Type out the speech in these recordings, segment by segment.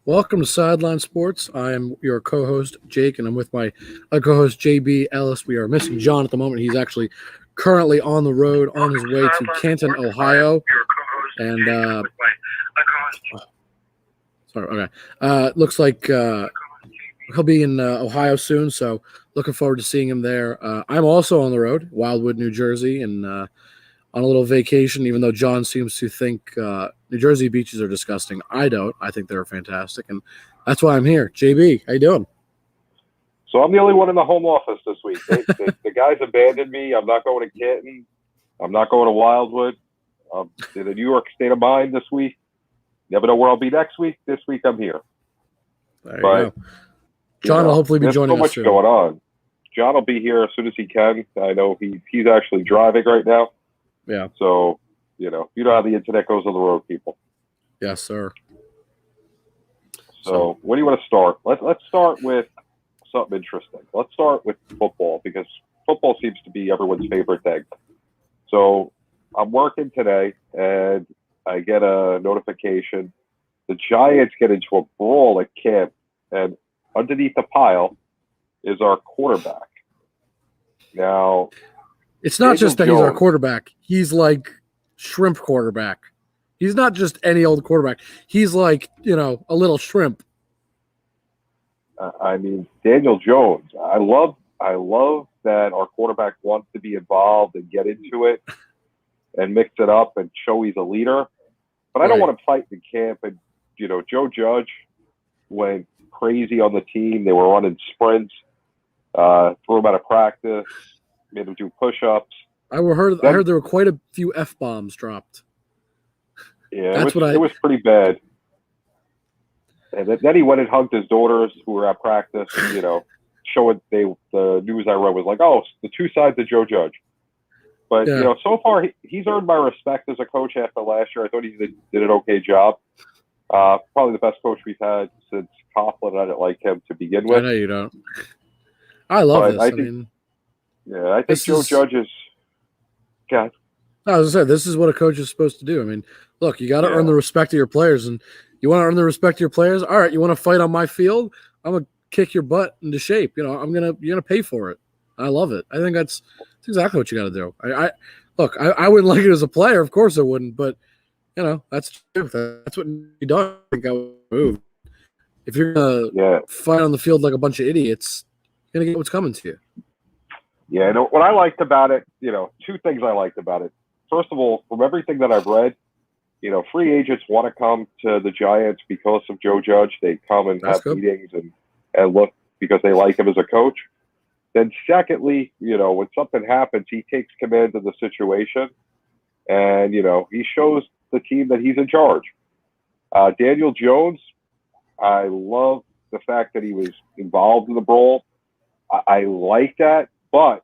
Welcome to Sideline Sports. I am your co-host, Jake, and I'm with my co-host, JB Ellis. We are missing John at the moment. He's actually currently on the road on his way to Canton, Ohio. And looks like he'll be in Ohio soon, so looking forward to seeing him there. I'm also on the road, Wildwood, New Jersey, and on a little vacation, even though John seems to think New Jersey beaches are disgusting. I don't. I think they're fantastic, and that's why I'm here. JB, how you doing? So I'm the only one in the home office this week. The guys abandoned me. I'm not going to Canton. I'm not going to Wildwood. I'm in the New York state of mind this week. Never know where I'll be next week. This week I'm here. There you go. John will hopefully be joining us soon. There's so much going on. John will be here as soon as he can. I know he's actually driving right now. Yeah. So, you know how the internet goes on the road, people. Yes, sir. So where do you want to start? Let's start with something interesting. Let's start with football because football seems to be everyone's favorite thing. So I'm working today and I get a notification. The Giants get into a brawl at camp, and underneath the pile is our quarterback. Now, it's not just that he's our quarterback. He's like shrimp quarterback. He's not just any old quarterback. He's like, a little shrimp. I mean, Daniel Jones. I love that our quarterback wants to be involved and get into it and mix it up and show he's a leader. But I don't want to fight in camp. And, Joe Judge went crazy on the team. They were running sprints, threw him out of practice, made him do push-ups. I heard there were quite a few F-bombs dropped. Yeah, it was pretty bad. And then he went and hugged his daughters who were at practice. Showing the news I read was like, oh, the two sides of Joe Judge. But so far he's earned my respect as a coach after last year. I thought he did an okay job. Probably the best coach we've had since Coughlin. I didn't like him to begin with. I know you don't. I love this. I think Joe Judge is. God. I was going to say, this is what a coach is supposed to do. I mean, look, you got to earn the respect of your players, and you want to earn the respect of your players. All right, you want to fight on my field? I'm gonna kick your butt into shape. You're gonna pay for it. I love it. I think that's exactly what you got to do. I wouldn't like it as a player, of course I wouldn't, but that's true. That's what you don't think I would move. If you're gonna fight on the field like a bunch of idiots, you're gonna get what's coming to you. Yeah, what I liked about it, two things I liked about it. First of all, from everything that I've read, free agents want to come to the Giants because of Joe Judge. They come and have meetings and look because they like him as a coach. Then secondly, when something happens, he takes command of the situation and, he shows the team that he's in charge. Daniel Jones, I love the fact that he was involved in the brawl. I like that, but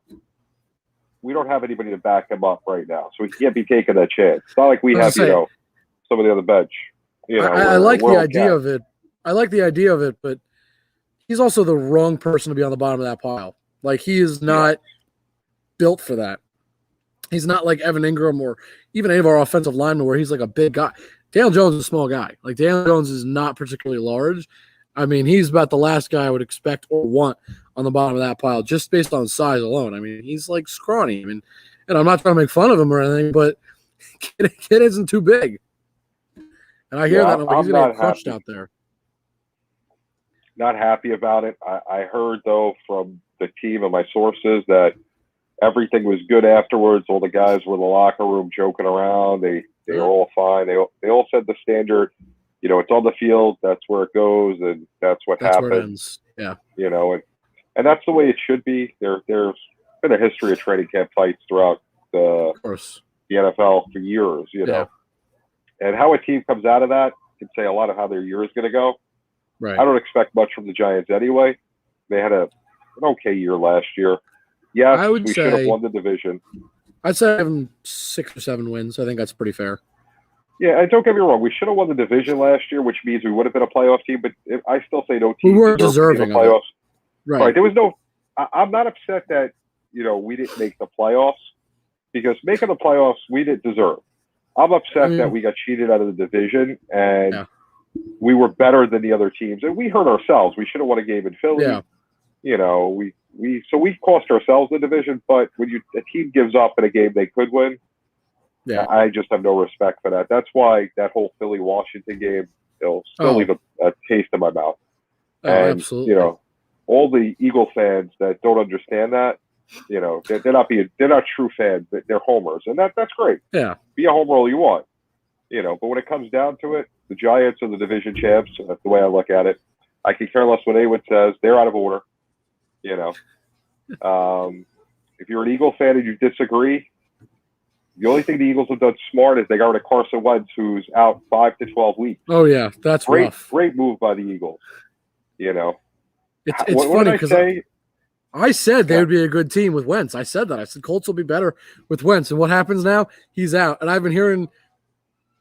we don't have anybody to back him up right now, so he can't be taking that chance. It's not like we have, somebody on the bench. I like the idea of it. I like the idea of it, but he's also the wrong person to be on the bottom of that pile. Like, he is not built for that. He's not like Evan Ingram or even any of our offensive linemen where he's like a big guy. Daniel Jones is a small guy. Like, Daniel Jones is not particularly large. I mean, he's about the last guy I would expect or want on the bottom of that pile just based on size alone. I mean, he's like scrawny. I mean, and I'm not trying to make fun of him or anything, but kid isn't too big. And I hear that I'm like, he's going to get crushed out there. Not happy about it. I heard, though, from the team and my sources that everything was good afterwards. All the guys were in the locker room joking around. They were all fine. They all said the standard, it's on the field. That's where it goes, and that's happens. Where it ends. Yeah. And that's the way it should be. There's been a history of training camp fights throughout the NFL for years, know. And how a team comes out of that can say a lot of how their year is going to go. Right. I don't expect much from the Giants anyway. They had an okay year last year. Yes, we should have won the division. I'd say having 6 or 7 wins. I think that's pretty fair. Yeah, and don't get me wrong. We should have won the division last year, which means we would have been a playoff team. But I still say no team. We weren't deserving of playoffs. Right. There was no. I'm not upset that we didn't make the playoffs because making the playoffs we didn't deserve. I'm upset that we got cheated out of the division, and we were better than the other teams, and we hurt ourselves. We should have won a game in Philly. Yeah. You know, we cost ourselves the division. But when a team gives up in a game they could win, yeah, I just have no respect for that. That's why that whole Philly-Washington game, it'll still leave a taste in my mouth. Oh, and absolutely. You know, all the Eagle fans that don't understand that, you know, they're not true fans. They're homers, and that's great. Yeah, be a homer all you want, you know. But when it comes down to it, the Giants are the division champs. That's the way I look at it. I can care less what anyone says. They're out of order, you know. If you're an Eagle fan and you disagree, the only thing the Eagles have done smart is they got rid of Carson Wentz, who's out 5 to 12 weeks. Oh yeah, that's rough. Great move by the Eagles. You know, it's funny because I said they would be a good team with Wentz. I said that. I said Colts will be better with Wentz. And what happens now? He's out. And I've been hearing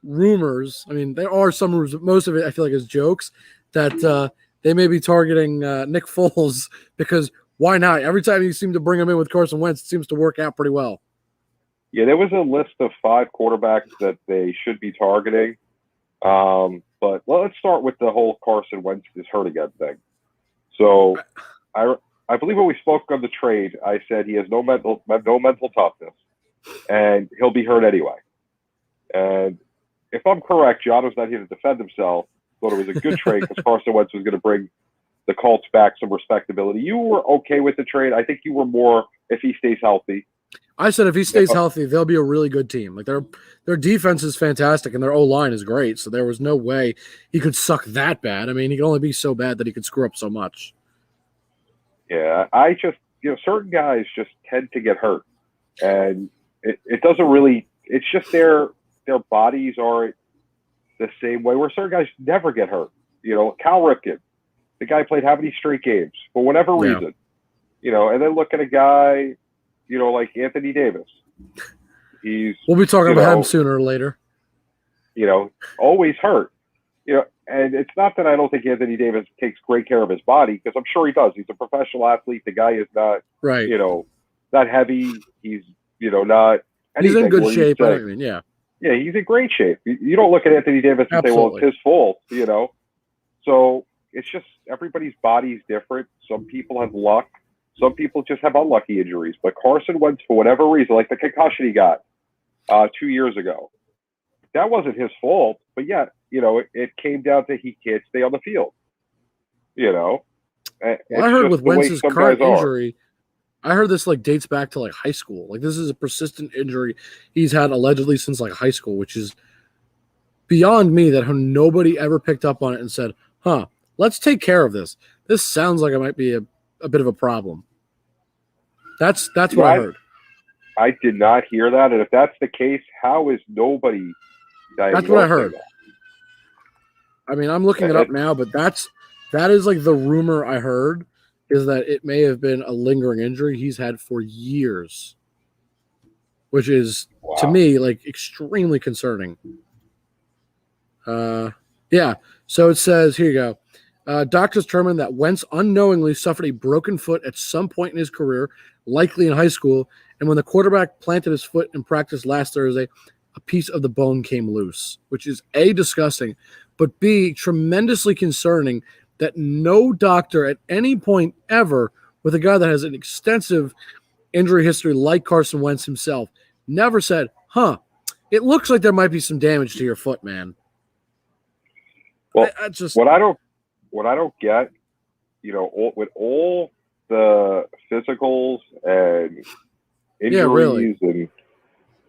rumors. I mean, there are some rumors, but most of it I feel like is jokes that they may be targeting Nick Foles because why not? Every time you seem to bring him in with Carson Wentz, it seems to work out pretty well. Yeah, there was a list of 5 quarterbacks that they should be targeting. But let's start with the whole Carson Wentz is hurt again thing. So I believe when we spoke on the trade, I said he has no mental toughness, and he'll be hurt anyway. And if I'm correct, Jon was not here to defend himself. Thought it was a good trade because Carson Wentz was going to bring the Colts back some respectability. You were okay with the trade. I think you were more if he stays healthy. I said if he stays healthy, they'll be a really good team. Like their defense is fantastic and their O-line is great. So there was no way he could suck that bad. I mean, he can only be so bad that he could screw up so much. Yeah, I just, certain guys just tend to get hurt. And it doesn't really, it's just their bodies are the same way where certain guys never get hurt. You know, Cal Ripken, the guy played how many straight games for whatever reason, and then look at a guy, like Anthony Davis. We'll be talking about him sooner or later. Always hurt. And it's not that I don't think Anthony Davis takes great care of his body, because I'm sure he does. He's a professional athlete. The guy is not, right. Not heavy. He's, not anything. He's in good shape. Yeah, he's in great shape. You don't look at Anthony Davis and say, well, it's his fault, So it's just everybody's body is different. Some people have luck. Some people just have unlucky injuries. But Carson Wentz, for whatever reason, like the concussion he got 2 years ago, that wasn't his fault. But yeah, it came down to he can't stay on the field. I heard with Wentz's current injury, I heard this dates back to high school. This is a persistent injury he's had allegedly since high school, which is beyond me that nobody ever picked up on it and said, let's take care of this. This sounds like it might be a bit of a problem. That's what I heard. I did not hear that. And if that's the case, how is nobody That's what I heard. That? I mean, I'm looking it up now, but that is the rumor I heard, is that it may have been a lingering injury he's had for years, which is to me extremely concerning. Yeah. So it says, here you go. Doctors determined that Wentz unknowingly suffered a broken foot at some point in his career, likely in high school, and when the quarterback planted his foot in practice last Thursday, a piece of the bone came loose, which is A, disgusting, but B, tremendously concerning that no doctor at any point ever with a guy that has an extensive injury history like Carson Wentz himself never said, it looks like there might be some damage to your foot, man. Well, what I don't get, with all the physicals and injuries and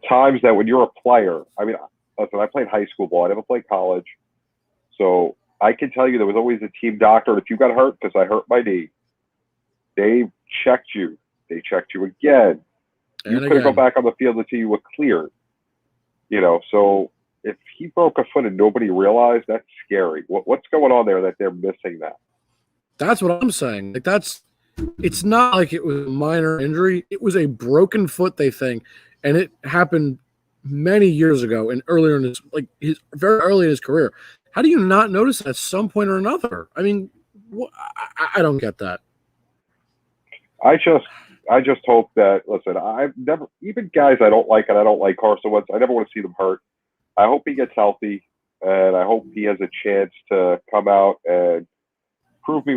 times that when you're a player, I mean, listen, I played high school ball. I never played college. So I can tell you there was always a team doctor. If you got hurt, because I hurt my knee, they checked you. They checked you again. You couldn't go back on the field until you were cleared. So if he broke a foot and nobody realized, that's scary. What's going on there that they're missing that? That's what I'm saying. It's not like it was a minor injury. It was a broken foot, they think, and it happened many years ago and earlier in his very early in his career. How do you not notice it at some point or another? I mean, I don't get that. I just hope that, listen, I've never, even guys I don't like, and I don't like Carson Wentz, I never want to see them hurt. I hope he gets healthy. and I hope he has a chance to come out and prove me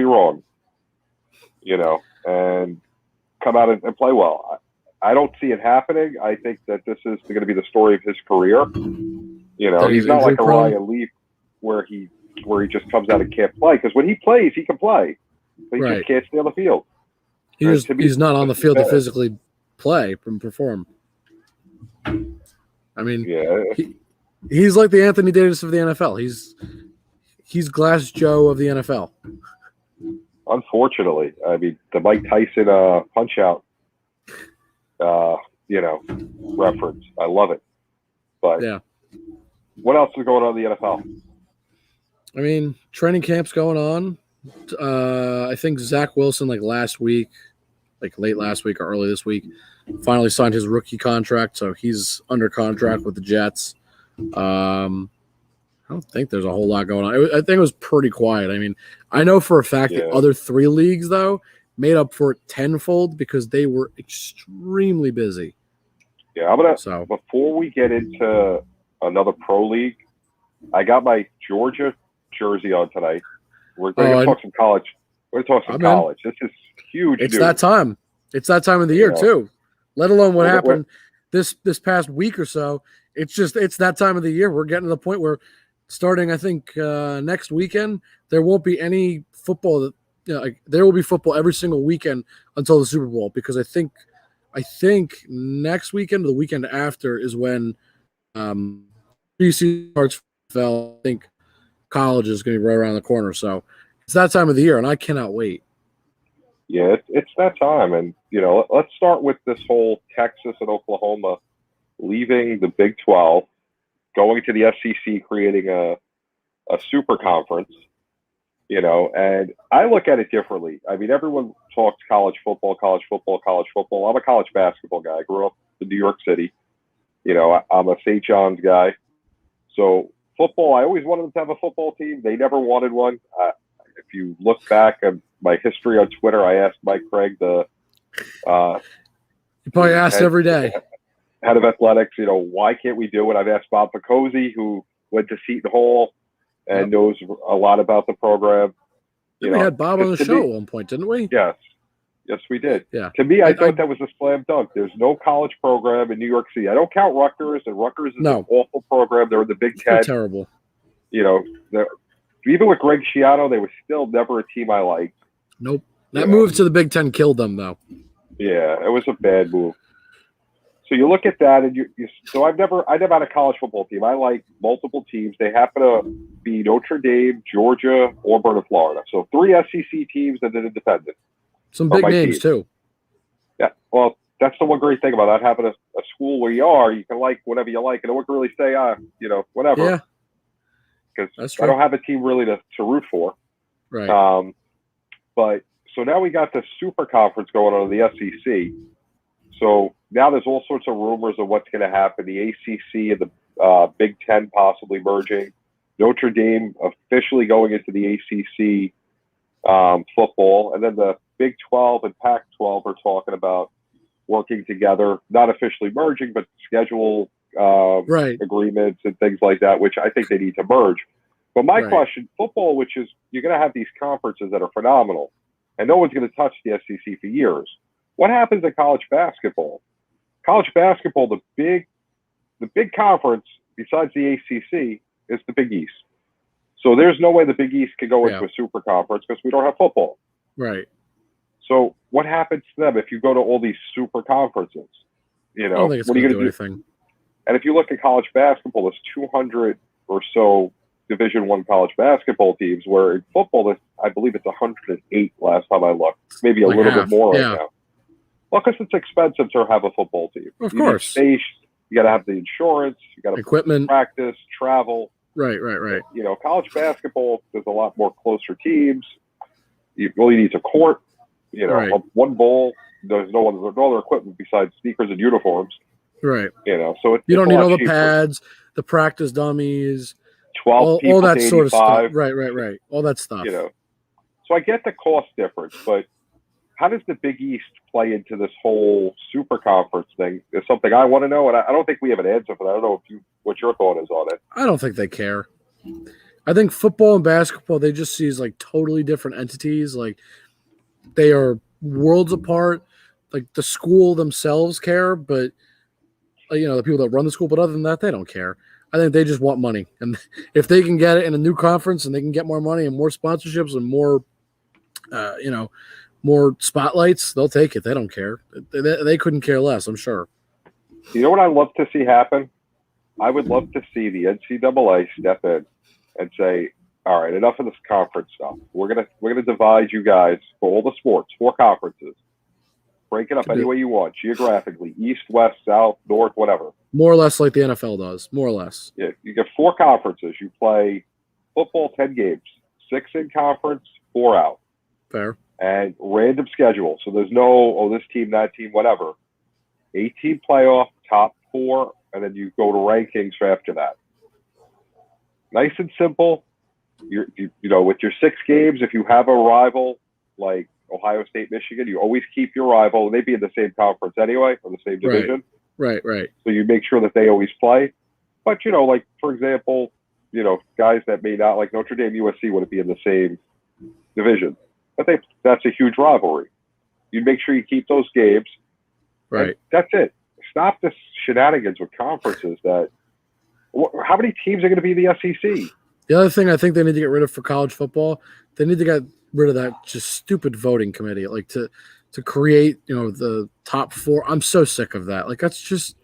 wrong, and come out and play well. I don't see it happening. I think that this is going to be the story of his career. He's not like a Ryan Leaf where he just comes out and can't play, because when he plays, he can play, but he just can't stay on the field. He's not on the field to physically play and perform. I mean, he's like the Anthony Davis of the NFL. He's Glass Joe of the NFL. Unfortunately, I mean, the Mike Tyson punch out, reference. I love it. But what else is going on in the NFL? I mean, training camp's going on. I think Zach Wilson, late last week or early this week, finally signed his rookie contract, so he's under contract with the Jets. I don't think there's a whole lot going on. I think it was pretty quiet. I mean, I know for a fact the other 3 leagues, though, made up for it tenfold because they were extremely busy. Yeah, before we get into another pro league, I got my Georgia jersey on tonight. We're going to talk some college. We're going to talk some college. This is huge. It's that time. It's that time of the year, too. Let alone what happened this past week or so. It's that time of the year. We're getting to the point where starting, I think, next weekend, there won't be any football. There will be football every single weekend until the Super Bowl, because I think next weekend or the weekend after is when preseason starts. I think college is going to be right around the corner. So it's that time of the year, and I cannot wait. Yeah, it's that time. And, let's start with this whole Texas and Oklahoma leaving the Big 12, going to the SEC, creating a super conference, and I look at it differently. I mean, everyone talks college football. I'm a college basketball guy. I grew up in New York City. I'm a St. John's guy. So football, I always wanted them to have a football team. They never wanted one. If you look back at my history on Twitter, I asked Mike Craig, you probably asked every day, head of athletics, why can't we do it? I've asked Bob Picozzi, who went to Seton Hall and knows a lot about the program. We had Bob on the show at one point, didn't we? Yes, we did. Yeah. To me, I thought that was a slam dunk. There's no college program in New York City. I don't count Rutgers, and Rutgers is an awful program. They were the Big Ten. Terrible. Even with Greg Schiano, they were still never a team I liked. Nope. That move to the Big Ten killed them, though. Yeah, it was a bad move. So you look at that, and I never had a college football team. I like multiple teams. They happen to be Notre Dame, Georgia, Auburn, and Florida. So 3 SEC teams and an independent. Some big names too. Yeah, well, that's the one great thing about that. Having a school where you can like whatever you like, and no one can really say, whatever. Yeah. Because I don't have a team really to root for. Right. But so now we got this super conference going on in the SEC. So now there's all sorts of rumors of what's going to happen. The ACC and the Big Ten possibly merging. Notre Dame officially going into the ACC football. And then the Big 12 and Pac-12 are talking about working together, not officially merging, but schedule agreements and things like that, which I think they need to merge. But my question, football, which is you're going to have these conferences that are phenomenal, and no one's going to touch the SEC for years. What happens in college basketball? College basketball, the big conference besides the ACC is the Big East. So there's no way the Big East could go into a super conference because we don't have football. Right. So what happens to them if you go to all these super conferences? I don't think it's going to do anything. And if you look at college basketball, there's 200 or so Division I college basketball teams, where in football, I believe it's 108 last time I looked. Maybe a little bit more right now. Well, because it's expensive to have a football team. Of course. Space, you got to have the insurance, you got to equipment, practice, travel. Right. College basketball, there's a lot more closer teams. You really need a court. One bowl. There's no other equipment besides sneakers and uniforms. Right. So you don't need all the pads, the practice dummies, 12 people, all that sort of stuff. 85. Right. All that stuff. So I get the cost difference, but how does the Big East play into this whole super conference thing? Is something I want to know, and I don't think we have an answer for that. I don't know if you what your thought is on it. I don't think they care. I think football and basketball, they just see as like totally different entities. Like they are worlds apart. Like the school themselves care, but the people that run the school. But other than that, they don't care. I think they just want money, and if they can get it in a new conference and they can get more money and more sponsorships and more, more spotlights, they'll take it. They don't care. They couldn't care less, I'm sure. You know what I love to see happen? I would love to see the NCAA step in and say, all right, enough of this conference stuff. We're gonna divide you guys for all the sports, 4 conferences. Break it up any way you want, geographically, east, west, south, north, whatever. More or less like the NFL does, more or less. Yeah, you get 4 conferences. You play football 10 games, 6 in conference, 4 out. Fair. And random schedule. So there's no, this team, that team, whatever. 18 playoff, top 4, and then you go to rankings for after that. Nice and simple. You with your 6 games, if you have a rival like Ohio State, Michigan, you always keep your rival. They'd be in the same conference anyway, or the same division. Right. So you make sure that they always play. But, like, for example, guys that may not, like Notre Dame, USC, wouldn't be in the same division. But that's a huge rivalry. You make sure you keep those games. Right. That's it. Stop this shenanigans with conferences how many teams are going to be in the SEC? The other thing I think they need to get rid of for college football, they need to get rid of that just stupid voting committee, like to create, the top 4. I'm so sick of that. Like that's just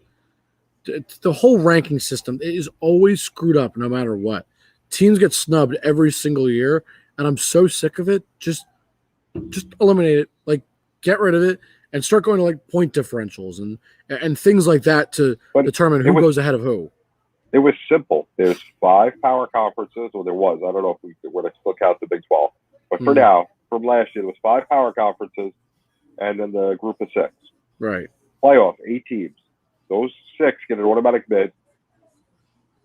the whole ranking system is always screwed up no matter what. Teams get snubbed every single year, and I'm so sick of it. Just eliminate it. Like get rid of it and start going to like point differentials and things like that to determine who goes ahead of who. It was simple. There's 5 power conferences, or there was. I don't know if we're going to still count the Big 12. But for now, from last year, there was 5 power conferences and then the group of 6. Right. Playoff, 8 teams. Those 6 get an automatic bid.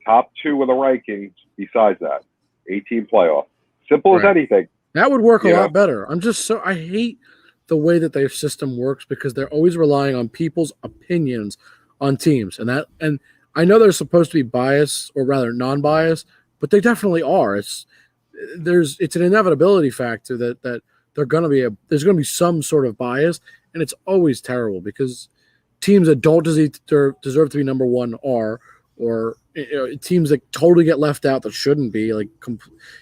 Top 2 in the rankings besides that. 8-team playoff. Simple as anything. That would work a lot better. I hate the way that their system works because they're always relying on people's opinions on teams. And I know they're supposed to be biased, or rather non-biased, but they definitely are. It's an inevitability factor that there's going to be some sort of bias, and it's always terrible because teams that don't deserve to be number 1 are, or teams that totally get left out that shouldn't be. Like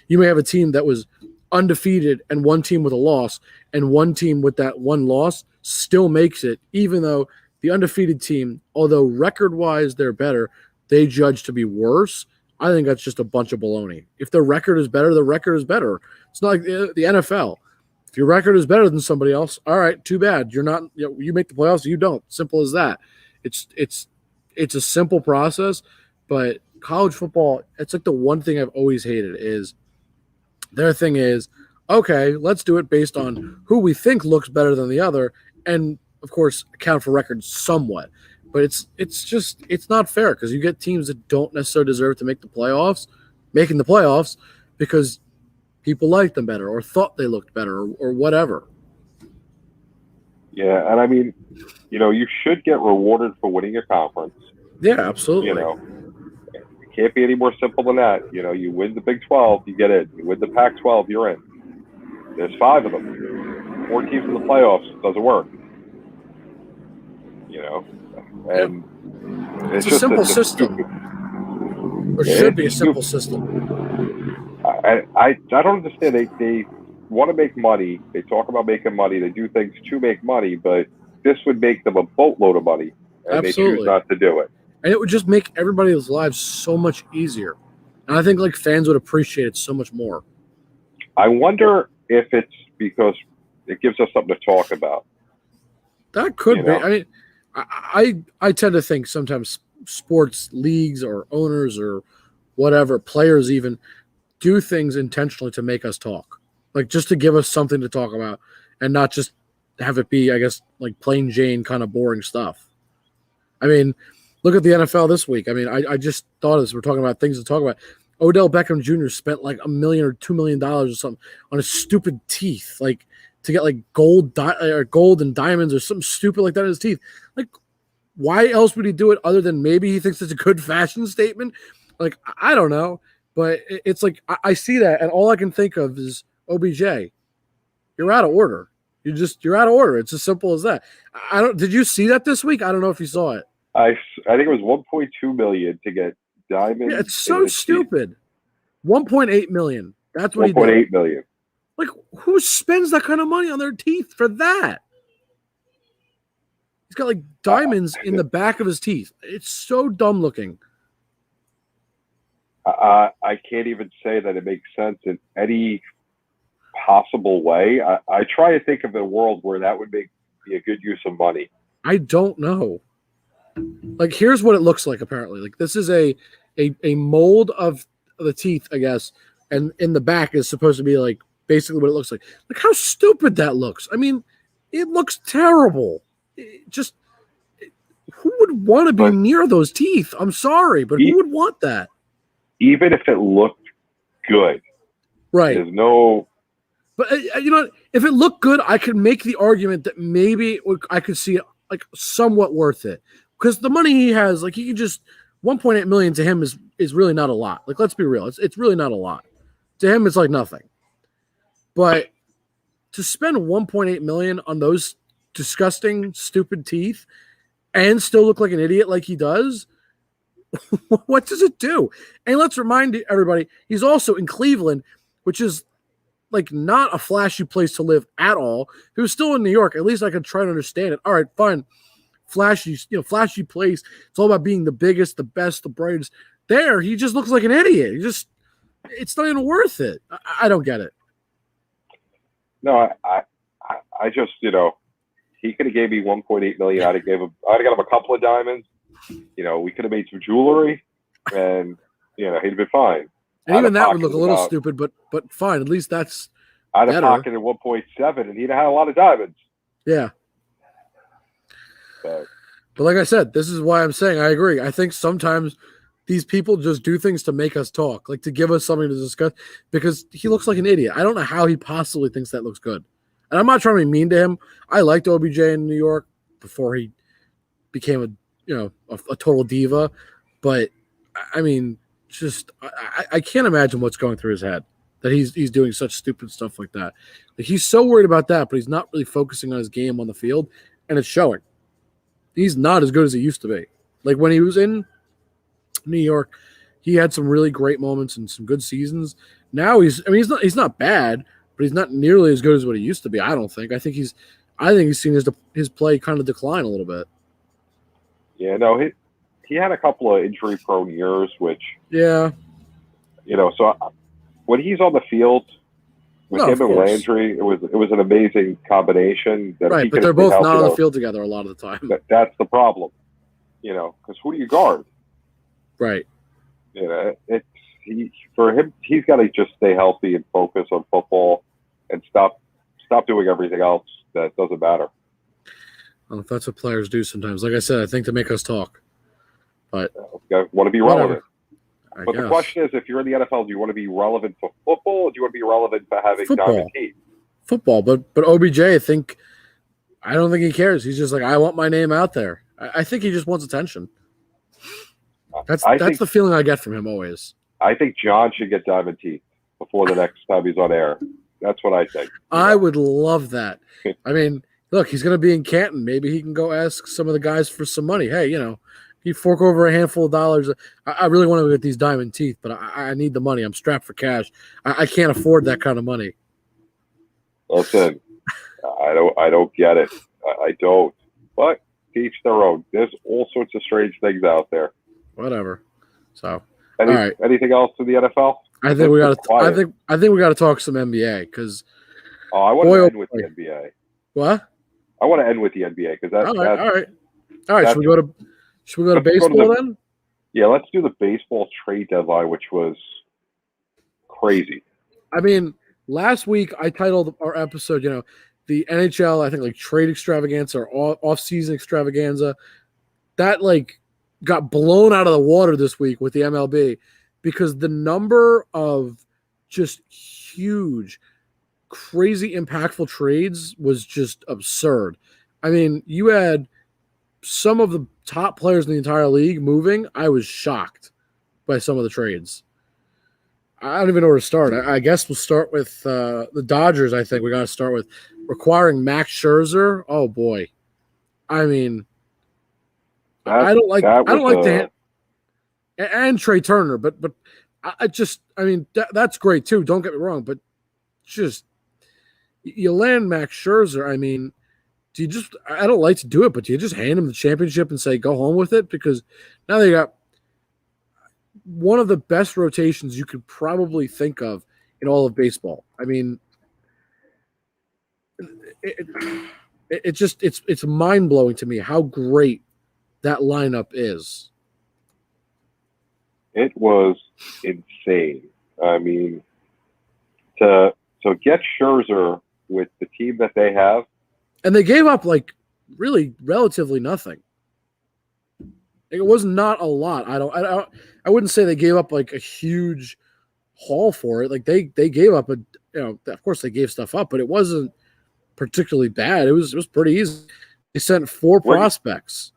you may have a team that was undefeated and one team with a loss, and one team with that one loss still makes it, even though the undefeated team, although record-wise they're better, they judge to be worse. I think that's just a bunch of baloney. If the record is better, the record is better. It's not like the NFL. If your record is better than somebody else, all right, too bad. You're not. You make the playoffs, you don't. Simple as that. It's a simple process, but college football, it's like the one thing I've always hated is their thing is, okay, let's do it based on who we think looks better than the other, and of course account for records somewhat. But it's not fair because you get teams that don't necessarily deserve to make the playoffs, making the playoffs because people liked them better or thought they looked better or whatever. Yeah, and I mean, you should get rewarded for winning your conference. Yeah, absolutely. It can't be any more simple than that. You win the Big 12, you get in. You win the Pac-12, you're in. There's 5 of them. 4 teams in the playoffs. It doesn't work. And it's a simple system. Or should be a simple system. I don't understand. They want to make money. They talk about making money. They do things to make money, but this would make them a boatload of money, and they choose not to do it. And it would just make everybody's lives so much easier. And I think like fans would appreciate it so much more. I wonder if it's because it gives us something to talk about. That could be. I mean, I tend to think sometimes sports leagues or owners or whatever, players even, do things intentionally to make us talk. Like just to give us something to talk about and not just have it be, I guess, like plain Jane kind of boring stuff. I mean, look at the NFL this week. I mean, I just thought as we're talking about things to talk about. Odell Beckham Jr. spent like $1 million or $2 million or something on his stupid teeth, like to get like gold and diamonds or something stupid like that in his teeth. Like, why else would he do it other than maybe he thinks it's a good fashion statement? Like, I don't know. But it's like I see that, and all I can think of is OBJ. You're out of order. You're out of order. It's as simple as that. Did you see that this week? I don't know if you saw it. I think it was 1.2 million to get diamonds. Yeah, it's so stupid. 1.8 million. That's what 1.8 million. Like, who spends that kind of money on their teeth for that? He's got like diamonds in the back of his teeth. It's so dumb looking. I can't even say that it makes sense in any possible way. I try to think of a world where that would be a good use of money. I don't know. Like, here's what it looks like, apparently. Like, this is a mold of the teeth, I guess, and in the back is supposed to be, like, basically what it looks like. Like, how stupid that looks. I mean, it looks terrible. Who would want to be near those teeth? I'm sorry, but who would want that? Even if it looked good. Right. There's no... But, you know, if it looked good, I could make the argument that maybe I could see it, like, somewhat worth it. Because the money he has, like, he can just... 1.8 million to him is really not a lot. Like, let's be real. It's really not a lot. To him, it's like nothing. But to spend 1.8 million on those disgusting, stupid teeth and still look like an idiot like he does... what does it do? And let's remind everybody, he's also in Cleveland, which is like not a flashy place to live at all. If he was still in New York, at least I could try to understand it. All right, fine. Flashy place. It's all about being the biggest, the best, the brightest. There, he just looks like an idiot. It's not even worth it. I don't get it. No, I just, he could have gave me 1.8 million. I'd have got him a couple of diamonds. We could have made some jewelry, and he'd have been fine. And even that would look a little stupid, but fine. At least that's. I'd have pocketed 1.7, and he'd have had a lot of diamonds. Yeah. But like I said, this is why I'm saying I agree. I think sometimes these people just do things to make us talk, like to give us something to discuss, because he looks like an idiot. I don't know how he possibly thinks that looks good. And I'm not trying to be mean to him. I liked OBJ in New York before he became a total diva. But I mean, just I can't imagine what's going through his head, that he's doing such stupid stuff like that. Like, he's so worried about that, but he's not really focusing on his game on the field, and it's showing. He's not as good as he used to be. Like, when he was in New York, he had some really great moments and some good seasons. Now he's not bad, but he's not nearly as good as what he used to be. I don't think. I think he's seen his play kind of decline a little bit. Yeah, no, he had a couple of injury-prone years, which so when he's on the field with him and Landry, it was an amazing combination. Right, but they're both not on the field together a lot of the time. That's the problem, because who do you guard? Right. For him, he's got to just stay healthy and focus on football and stop doing everything else that doesn't matter. Well, if that's what players do sometimes. Like I said, I think to make us talk. But want to be relevant. But the question is, if you're in the NFL, do you want to be relevant for football, or do you want to be relevant for having diamond teeth? Football, but OBJ, I don't think he cares. He's just like, I want my name out there. I think he just wants attention. That's the feeling I get from him always. I think Jon should get diamond teeth before the next time he's on air. That's what I think. I would love that. I mean, look, he's going to be in Canton. Maybe he can go ask some of the guys for some money. Hey, you fork over a handful of dollars. I really want to get these diamond teeth, but I need the money. I'm strapped for cash. I can't afford that kind of money. Listen, I don't get it. I don't. But each their own. There's all sorts of strange things out there. Whatever. So, all right. Anything else in the NFL? I think we got to. I think we got to talk some NBA because. Oh, I want to end with the NBA. What? I want to end with the NBA because that's all right. Should we go to baseball then? Yeah, let's do the baseball trade deadline, which was crazy. I mean, last week I titled our episode, the NHL, I think, like, trade extravaganza or off-season extravaganza. That, like, got blown out of the water this week with the MLB because the number of just huge, crazy impactful trades was just absurd. I mean, you had some of the top players in the entire league moving, I was shocked by some of the trades. I don't even know where to start. I guess we'll start with the Dodgers. I think we got to start with requiring Max Scherzer. Oh boy, I mean, I don't like that, and Trey Turner, but I mean that's great too. Don't get me wrong, but just you land Max Scherzer. I mean, do you just? I don't like to do it, but do you just hand him the championship and say go home with it? Because now they got one of the best rotations you could probably think of in all of baseball. I mean, it's mind blowing to me how great that lineup is. It was insane. I mean, to get Scherzer with the team that they have, and they gave up like really relatively nothing. It was not a lot. I wouldn't say they gave up like a huge haul for it. Like they gave up of course they gave stuff up, but it wasn't particularly bad. It was pretty easy. They sent 4 prospects.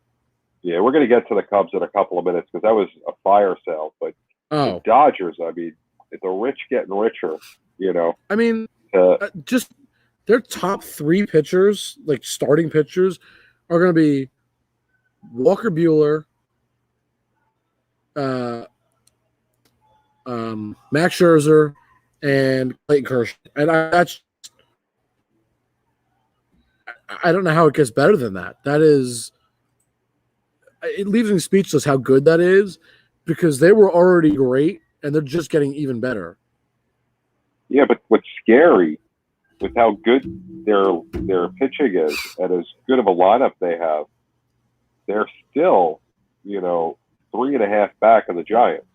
Yeah, we're going to get to the Cubs in a couple of minutes because that was a fire sale. But the Dodgers, I mean, the rich getting richer. I mean, just their top 3 pitchers, like starting pitchers, are going to be Walker Buehler, Max Scherzer, and Clayton Kershaw. And I don't know how it gets better than that. That is, it leaves me speechless how good that is, because they were already great and they're just getting even better. Yeah, but what's scary with how good their pitching is and as good of a lineup they have, they're still, 3.5 back of the Giants.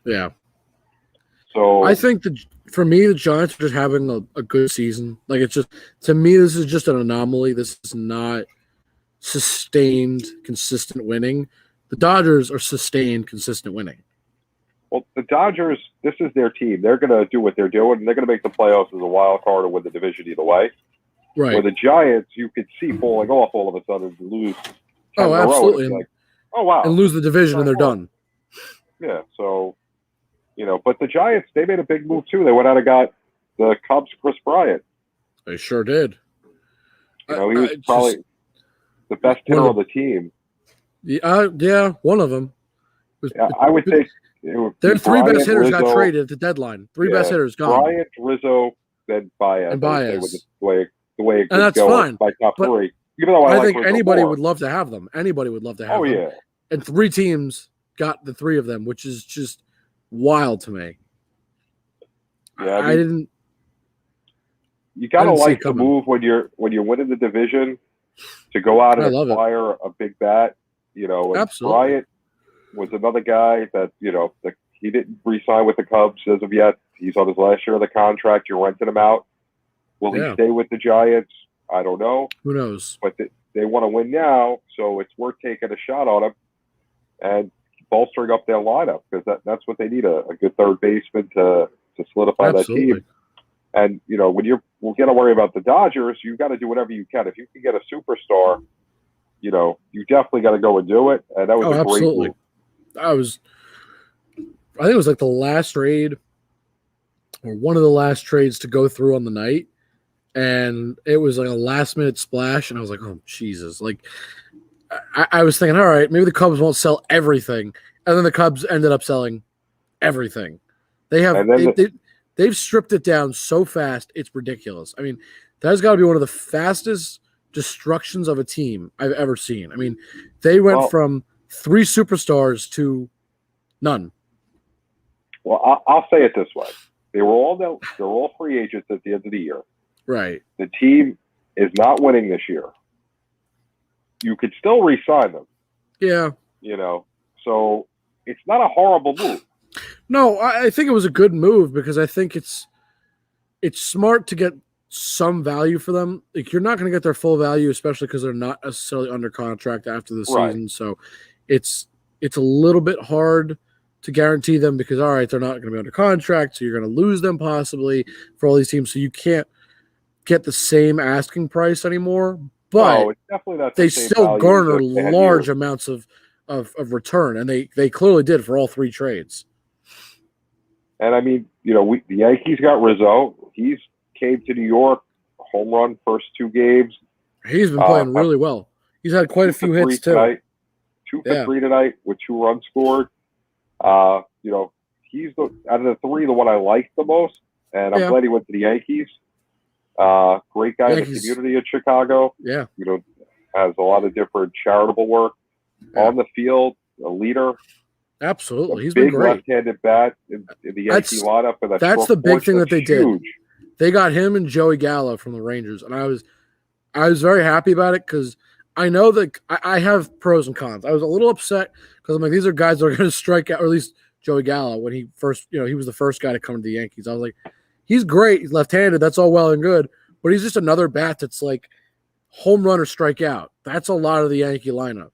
Yeah. So I think for me, the Giants are just having a good season. Like, it's just, to me, this is just an anomaly. This is not sustained, consistent winning. The Dodgers are sustained, consistent winning. Well, the Dodgers, this is their team. They're going to do what they're doing. They're going to make the playoffs as a wild card or win the division either way. Right. Where the Giants, you could see falling off all of a sudden and lose 10 Oh, in a row. absolutely. It's like, oh, wow. And lose the division and they're done. Yeah, so, but the Giants, they made a big move too. They went out and got the Cubs' Chris Bryant. They sure did. He was probably the best hitter on the team. Yeah, one of them. I would think their 3 best hitters got traded at the deadline. 3 best hitters gone. Bryant, Rizzo, then Baez. And Baez. The way it and that's go fine. By top 3. Even though I think anybody would love to have them. Anybody would love to have them. Oh, yeah. And 3 teams got the 3 of them, which is just wild to me. Yeah, I didn't. You gotta like the move when you're winning the division to go out and acquire a big bat. And Absolutely. Bryant was another guy that he didn't re-sign with the Cubs as of yet. He's on his last year of the contract. You're renting him out. Will he stay with the Giants? I don't know. Who knows? But they want to win now, so it's worth taking a shot on him and bolstering up their lineup, because that's what they need, a good third baseman to solidify that team. And, we're going to worry about the Dodgers. You've got to do whatever you can. If you can get a superstar, you definitely got to go and do it. And that was a great move. I think it was like the last trade or one of the last trades to go through on the night. And it was like a last minute splash. And I was like, oh, Jesus. Like, I was thinking, all right, maybe the Cubs won't sell everything. And then the Cubs ended up selling everything. They've stripped it down so fast, it's ridiculous. I mean, that's got to be one of the fastest destructions of a team I've ever seen. I mean, they went from 3 superstars to none. Well, I'll say it this way. They're all free agents at the end of the year. Right. The team is not winning this year. You could still re-sign them. Yeah. So it's not a horrible move. No, I think it was a good move, because I think it's smart to get some value for them. Like, you're not going to get their full value, especially because they're not necessarily under contract after the season. So it's a little bit hard to guarantee them, because, all right, they're not going to be under contract, so you're going to lose them possibly for all these teams. So you can't get the same asking price anymore. but it's definitely not they same still value garner as they had large here. amounts of return, and they clearly did for all 3 trades. And I mean, the Yankees got Rizzo. He's came to New York, home run first 2 games. He's been playing really well. He's had quite a few hits too. Tonight. 2 for 3 tonight with 2 runs scored. He's out of the 3, the one I like the most, and I'm glad he went to the Yankees. Great guy in the community in Chicago. Yeah. Has a lot of different charitable work on the field, a leader. Absolutely. He's been great. Left-handed bat in the Yankee lineup. And that's the big thing that they did. Huge. They got him and Joey Gallo from the Rangers, and I was very happy about it because I know that I have pros and cons. I was a little upset because I'm like, these are guys that are going to strike out, or at least Joey Gallo when he first, he was the first guy to come to the Yankees. I was like, he's great. He's left-handed. That's all well and good, but he's just another bat that's like home run or strike out. That's a lot of the Yankee lineup.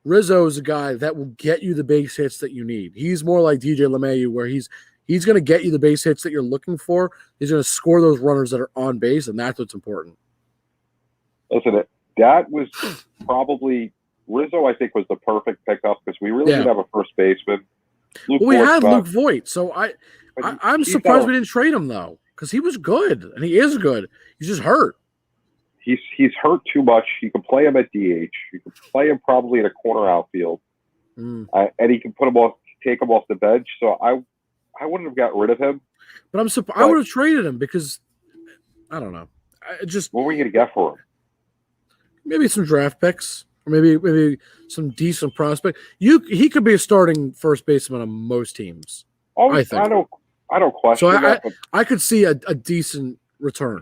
Rizzo is a guy that will get you the base hits that you need. He's more like DJ LeMahieu, where he's going to get you the base hits that you're looking for. He's going to score those runners that are on base, and that's what's important. Listen, that was probably Rizzo. I think was the perfect pickup because we really didn't have a first baseman. We had Luke Voit, so I'm surprised we didn't trade him though, because he was good and he is good. He's just hurt. He's hurt too much. You can play him at DH. You can play him probably in a corner outfield, and he can take him off the bench. So I wouldn't have got rid of him. But I would have traded him because I don't know. What were you going to get for him? Maybe some draft picks, or maybe some decent prospect. He could be a starting first baseman on most teams. Oh, I think. I don't question that. I could see a decent return.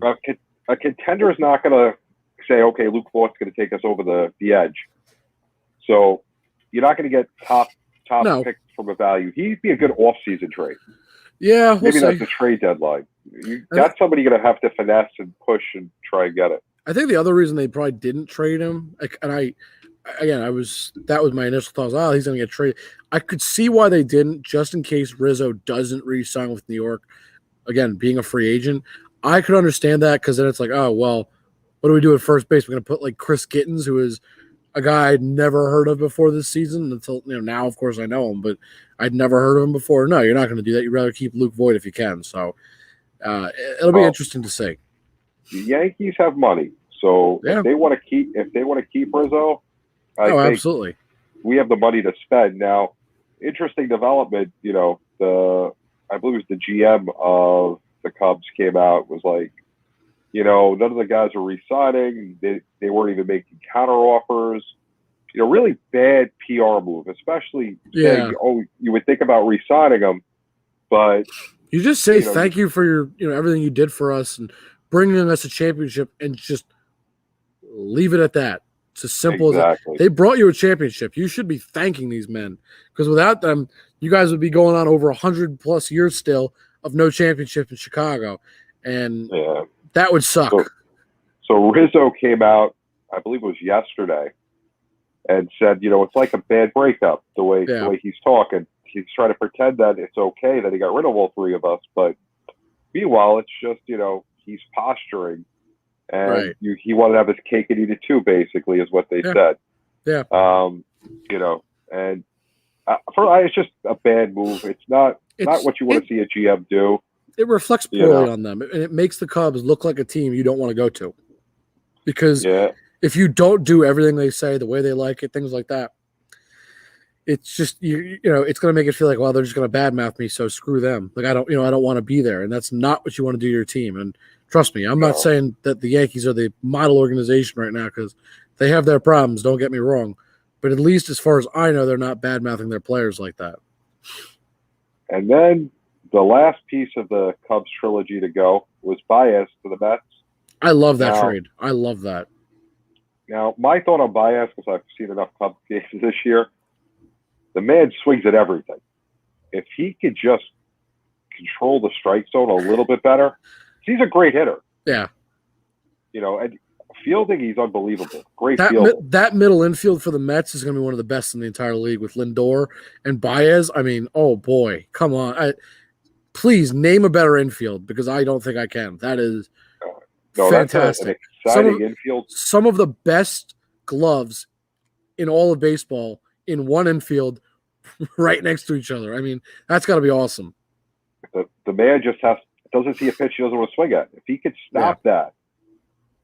A contender is not going to say, okay, Luke Voigt's going to take us over the edge. So you're not going to get top picks from a value. He'd be a good off-season trade. Yeah, maybe that's the trade deadline. That's somebody you're going to have to finesse and push and try and get it. I think the other reason they probably didn't trade him, and that was my initial thoughts. Oh, he's going to get traded. I could see why they didn't, just in case Rizzo doesn't re-sign with New York. Again, being a free agent, I could understand that because then it's like, oh, well, what do we do at first base? We're going to put like Chris Gittens, who is a guy I'd never heard of before this season until now, of course, I know him, but I'd never heard of him before. No, you're not going to do that. You'd rather keep Luke Voit if you can. So it'll be interesting to see. The Yankees have money, so if they want to keep Rizzo, I think absolutely. We have the money to spend. Now, interesting development. I believe it was the GM of the Cubs came out, was like, none of the guys are re-signing. They weren't even making counter offers. Really bad PR move, especially saying, you would think about re-signing them, but you just say thank you for your, everything you did for us and bringing us a championship, and just leave it at that. It's as simple as that. They brought you a championship. You should be thanking these men, because without them, you guys would be going on over 100+ years still of no championship in Chicago, and that would suck. So Rizzo came out, I believe it was yesterday, and said, it's like a bad breakup, the way he's talking. He's trying to pretend that it's okay that he got rid of all 3 of us, but meanwhile, it's just, he's posturing, and he wanted to have his cake and eat it too, basically, is what they said. Yeah. And it's just a bad move. It's not what you want to see a GM do. It reflects poorly on them, and it makes the Cubs look like a team you don't want to go to. Because if you don't do everything they say, the way they like it, things like that, it's just it's going to make it feel like, well, they're just going to badmouth me, so screw them. Like I don't want to be there, and that's not what you want to do to your team. And trust me, I'm not saying that the Yankees are the model organization right now, because they have their problems. Don't get me wrong, but at least as far as I know, they're not badmouthing their players like that. And then the last piece of the Cubs trilogy to go was Baez to the Mets. I love that trade. I love that. Now, my thought on Baez, because I've seen enough Cubs games this year, the man swings at everything. If he could just control the strike zone a little bit better, he's a great hitter. Yeah. And fielding, he's unbelievable. Great fielding. That middle infield for the Mets is going to be one of the best in the entire league with Lindor and Baez. I mean, oh boy, come on. Please name a better infield, because I don't think I can. That is fantastic. That's exciting infield. Some of the best gloves in all of baseball in one infield right next to each other. I mean, that's got to be awesome. The man just doesn't see a pitch he doesn't want to swing at. If he could stop that,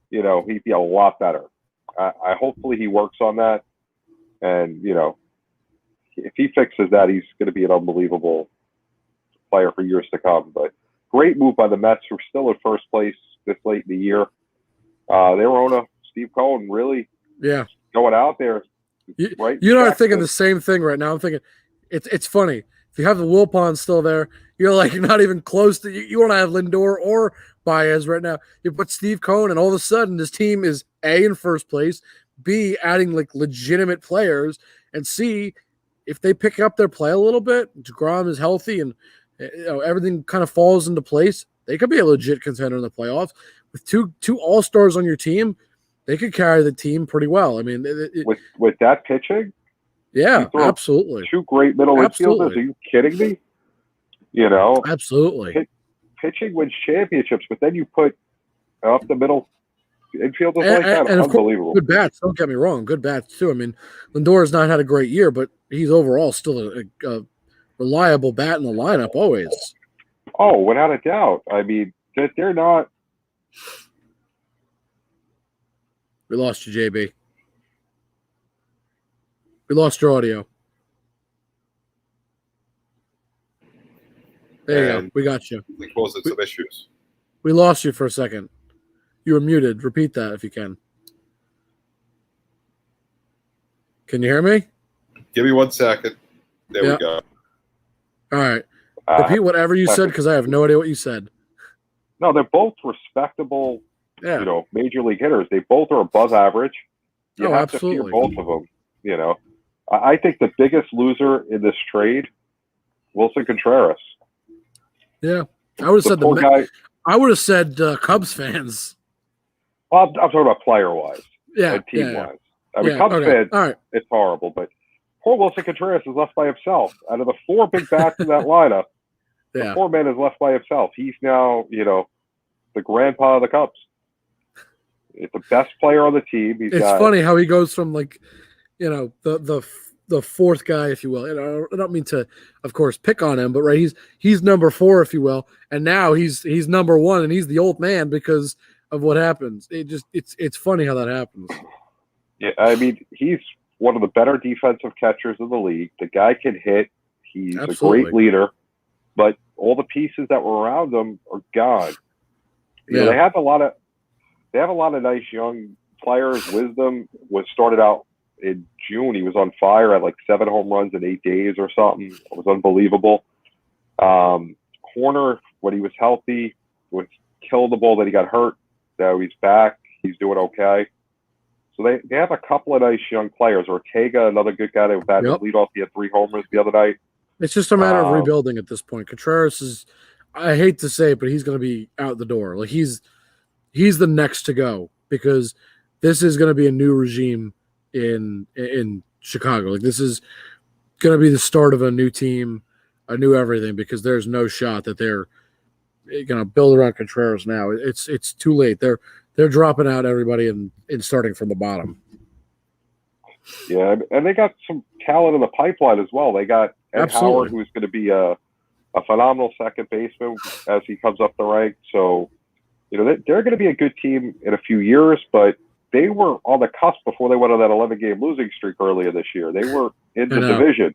he'd be a lot better. I hopefully he works on that. And, if he fixes that, he's going to be an unbelievable player for years to come. But great move by the Mets, who are still in first place this late in the year. Their owner, Steve Cohen, really going out there. Right? You and I are thinking the same thing right now. I'm thinking it's funny. If you have the Wilpon still there, you're like not even close to you want to have Lindor or Baez right now. You put Steve Cohen, and all of a sudden this team is A, in first place, B, adding like legitimate players, and C, if they pick up their play a little bit, DeGrom is healthy and everything kind of falls into place, they could be a legit contender in the playoffs. With two all-stars on your team, they could carry the team pretty well. I mean, with that pitching, absolutely. Two great middle infielders. Are you kidding me? Absolutely. Pitching wins championships, but then you put up the middle infielders like that. And unbelievable. Good bats. Don't get me wrong. Good bats too. I mean, Lindor has not had a great year, but he's overall still a reliable bat in the lineup always. Oh, without a doubt. I mean, they're not. We lost you, JB. We lost your audio. There you go. We got you. We caused some issues. We lost you for a second. You were muted. Repeat that if you can. Can you hear me? Give me 1 second. There we go. All right. Repeat whatever you said because I have no idea what you said. No, they're both respectable, major league hitters. They both are above average. You have absolutely. To fear both of them. I think the biggest loser in this trade, Wilson Contreras. Yeah, I would have said I would have said Cubs fans. Well, I'm talking about player-wise, and team-wise. Yeah. I mean, Cubs fans, it's horrible, but poor Wilson Contreras is left by himself. Out of the four big bats in that lineup, the poor man is left by himself. He's now, the grandpa of the Cubs. It's the best player on the team. It's funny how he goes from the fourth guy, if you will. I don't mean to, of course, pick on him, but he's number 4, if you will, and now he's number 1, and he's the old man because of what happens. It's funny how that happens. Yeah, I mean, he's one of the better defensive catchers in the league. The guy can hit. He's a great leader, but all the pieces that were around him are gone. They have a lot of nice young players. Wisdom was started out in June. He was on fire at like 7 home runs in 8 days or something. It was unbelievable. Horner, when he was healthy, was killing the ball. Then he got hurt. Now he's back. He's doing okay. So they have a couple of nice young players. Ortega, another good guy that batted leadoff. He had 3 homers the other night. It's just a matter of rebuilding at this point. Contreras is, I hate to say it, but he's going to be out the door. Like he's the next to go because this is going to be a new regime in Chicago. Like this is going to be the start of a new team, a new everything, because there's no shot that they're going to build around Contreras now. It's too late. They're dropping out everybody and starting from the bottom. Yeah, and they got some talent in the pipeline as well. They got Ed Howard, who's going to be a phenomenal second baseman as he comes up the ranks. So, they're going to be a good team in a few years, but they were on the cusp before they went on that 11-game losing streak earlier this year. They were in the division,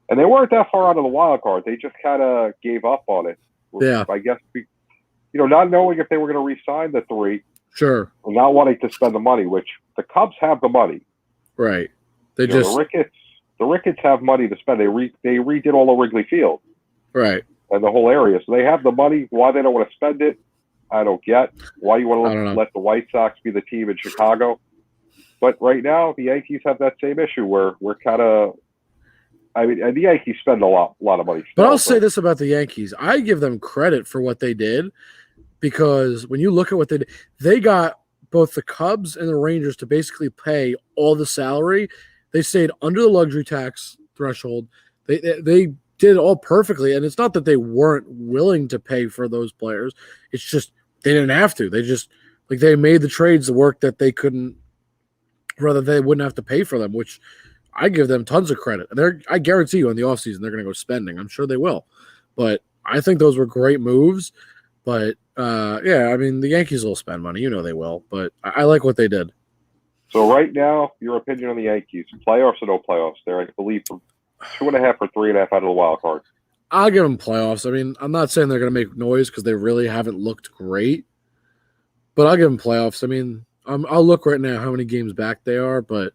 and they weren't that far out of the wild card. They just kind of gave up on it. Yeah. I guess, not knowing if they were going to re-sign the 3. Sure. And not wanting to spend the money, which the Cubs have the money. Right. The Ricketts have money to spend. They redid all of Wrigley Field. Right. And the whole area. So they have the money. Why they don't want to spend it, I don't get. Why you want to let the White Sox be the team in Chicago. But right now, the Yankees have that same issue where we're kind of – I mean, and the Yankees spend a lot of money. But I'll say this about the Yankees. I give them credit for what they did because when you look at what they did, they got both the Cubs and the Rangers to basically pay all the salary. They stayed under the luxury tax threshold. They did it all perfectly, and it's not that they weren't willing to pay for those players. It's just they didn't have to. They just Like they made the trades work that they couldn't, rather they wouldn't have to pay for them, which I give them tons of credit. I guarantee you in the offseason they're going to go spending. I'm sure they will. But I think those were great moves. But, yeah, I mean, the Yankees will spend money. You know they will. But I like what they did. So right now, your opinion on the Yankees, playoffs or no playoffs? They're, I believe, 2.5 or 3.5 out of the wild card. I'll give them playoffs. I mean, I'm not saying they're going to make noise because they really haven't looked great. But I'll give them playoffs. I mean, I'll look right now how many games back they are, but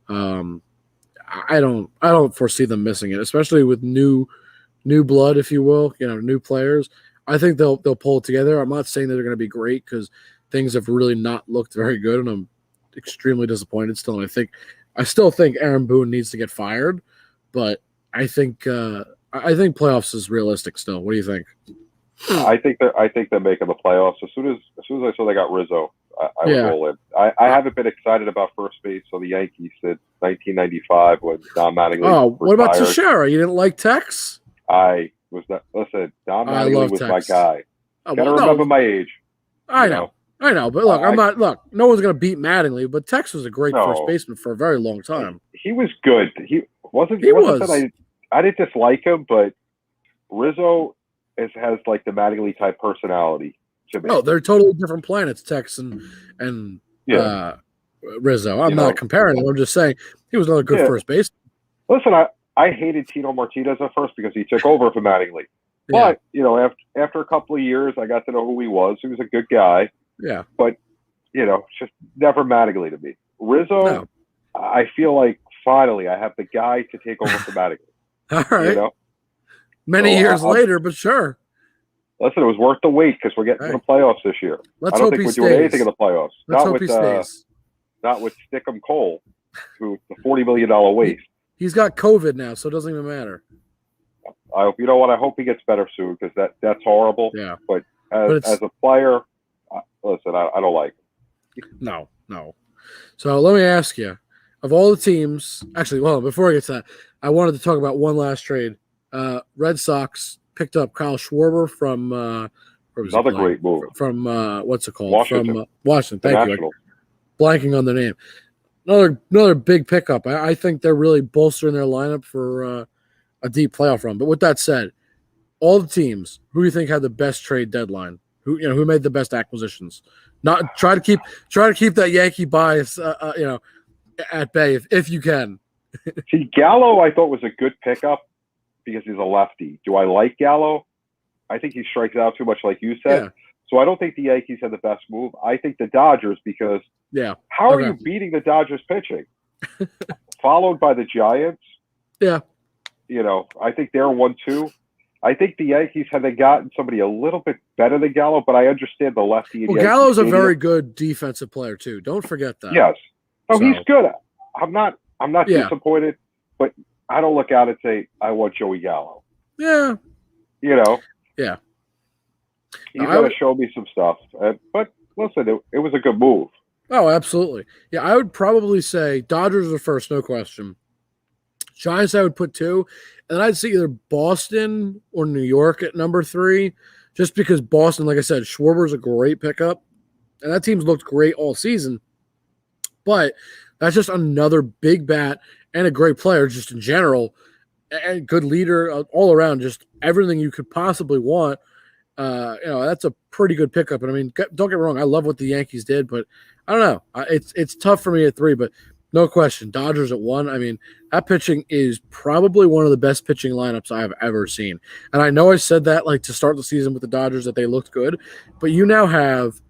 I don't foresee them missing it, especially with new blood, if you will, new players. I think they'll pull it together. I'm not saying that they're going to be great because things have really not looked very good, and I'm extremely disappointed still. And I still think Aaron Boone needs to get fired, but I think playoffs is realistic still. What do you think? I think they're making the playoffs. As soon as I saw they got Rizzo, I was all in. I haven't been excited about first base on the Yankees since 1995 when Don Mattingly retired. What about Shearer? You didn't like Tex? Listen, Don Mattingly was Tex. my guy. Gotta remember my age. I know, but look, no one's gonna beat Mattingly, but Tex was a great first baseman for a very long time. He was good. He wasn't that I didn't dislike him, but Rizzo has like the Mattingly type personality to me. No, they're totally different planets, Tex and Rizzo. I'm not comparing them. I'm just saying he was another good first baseman. Listen, I hated Tito Martinez at first because he took over for Mattingly. But, after a couple of years, I got to know who he was. He was a good guy. Yeah. But, just never Mattingly to me. Rizzo, I feel like finally I have the guy to take over for Mattingly. All right. Many years later, but sure. Listen, it was worth the wait because we're getting to the playoffs this year. I don't think we're doing anything in the playoffs. Not with Stickum Cole, who's the $40 million waste. He's got COVID now, so it doesn't even matter. I hope I hope he gets better soon because that's horrible. Yeah. But as a player, listen, I don't like him. No. So let me ask you, of all the teams, actually, well, before I get to that, I wanted to talk about one last trade. Red Sox picked up Kyle Schwarber from another great move from what's it called? Washington. From Washington. Thank you. Blanking on the name. Another big pickup. I think they're really bolstering their lineup for a deep playoff run. But with that said, all the teams, who do you think had the best trade deadline? Who made the best acquisitions? Not try to keep that Yankee bias, at bay if you can. See, Gallo, I thought was a good pickup because he's a lefty. Do I like Gallo? I think he strikes out too much, like you said. Yeah. So I don't think the Yankees had the best move. I think the Dodgers because how are you beating the Dodgers pitching? Followed by the Giants. Yeah. I think they're 1-2. I think the Yankees had gotten somebody a little bit better than Gallo, but I understand the lefty. Well, Gallo's a very good defensive player too. Don't forget that. Yes. Oh, he's good. I'm not disappointed, but I don't look out and say I want Joey Gallo. Yeah. Yeah. He's got to show me some stuff. But listen, it was a good move. Oh, absolutely. Yeah, I would probably say Dodgers are first, no question. Giants, I would put 2. And I'd say either Boston or New York at number 3, just because Boston, like I said, Schwarber's a great pickup. And that team's looked great all season. But that's just another big bat and a great player just in general. And good leader all around, just everything you could possibly want. That's a pretty good pickup. And I mean, don't get me wrong, I love what the Yankees did, but I don't know. It's tough for me at 3, but no question. Dodgers at 1. I mean, that pitching is probably one of the best pitching lineups I have ever seen. And I know I said that like to start the season with the Dodgers that they looked good, but you now have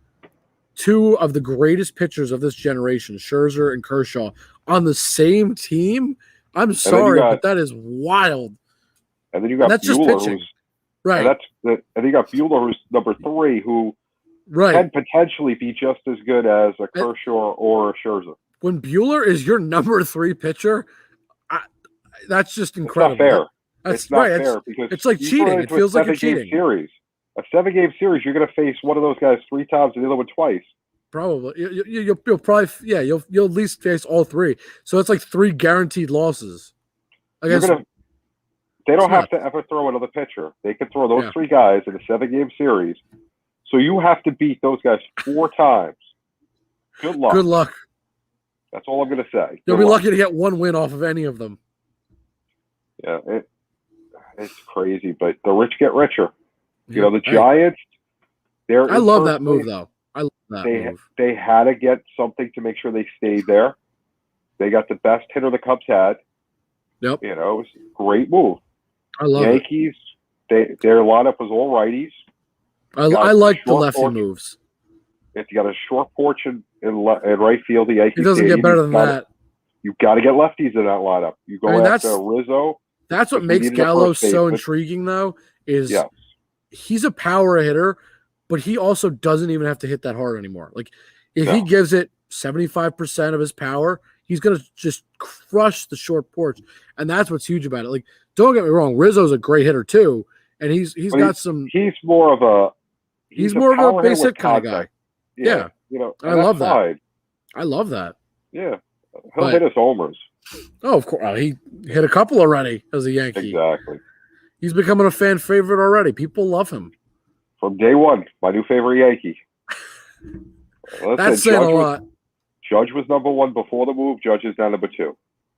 2 of the greatest pitchers of this generation, Scherzer and Kershaw, on the same team. I'm sorry, but that is wild. And then you got Buehler, who's right. And then you got Buehler, who's number 3, who can potentially be just as good as a Kershaw or a Scherzer. When Buehler is your number 3 pitcher, that's just incredible. It's not fair. That's not fair because it's like cheating. It feels like you're cheating. A 7-game series, you're going to face one of those guys 3 times and the other one twice. Probably. You'll probably you'll at least face all 3. So it's like 3 guaranteed losses. They don't have to ever throw another pitcher. They can throw those 3 guys in a 7-game series. So you have to beat those guys 4 times. Good luck. Good luck. That's all I'm going to say. You'll be lucky to get one win off of any of them. Yeah, it's crazy, but the rich get richer. You know, the Giants. I love that move, though. I love that move. They had to get something to make sure they stayed there. They got the best hitter the Cubs had. Yep. You know, it was a great move. I love Yankees, their lineup was all righties. I like the lefty moves. If you got a short porch in right field, the Yankees. It doesn't get better than that. You've got to get lefties in that lineup. You go after Rizzo. That's what makes Gallo so intriguing, though, is he's a power hitter, but he also doesn't even have to hit that hard anymore. Like, if he gives it 75% of his power, he's going to just crush the short porch. And that's what's huge about it. Like, don't get me wrong, Rizzo's a great hitter, too. And he's got some. He's more of a. He's more of a base hit kind of guy. Yeah. You know, I love that. I love that. Yeah. He'll hit us homers. Oh, of course. He hit a couple already as a Yankee. Exactly. He's becoming a fan favorite already. People love him. From day one, my new favorite Yankee. That's saying a lot. Judge was number one before the move. Judge is now number two.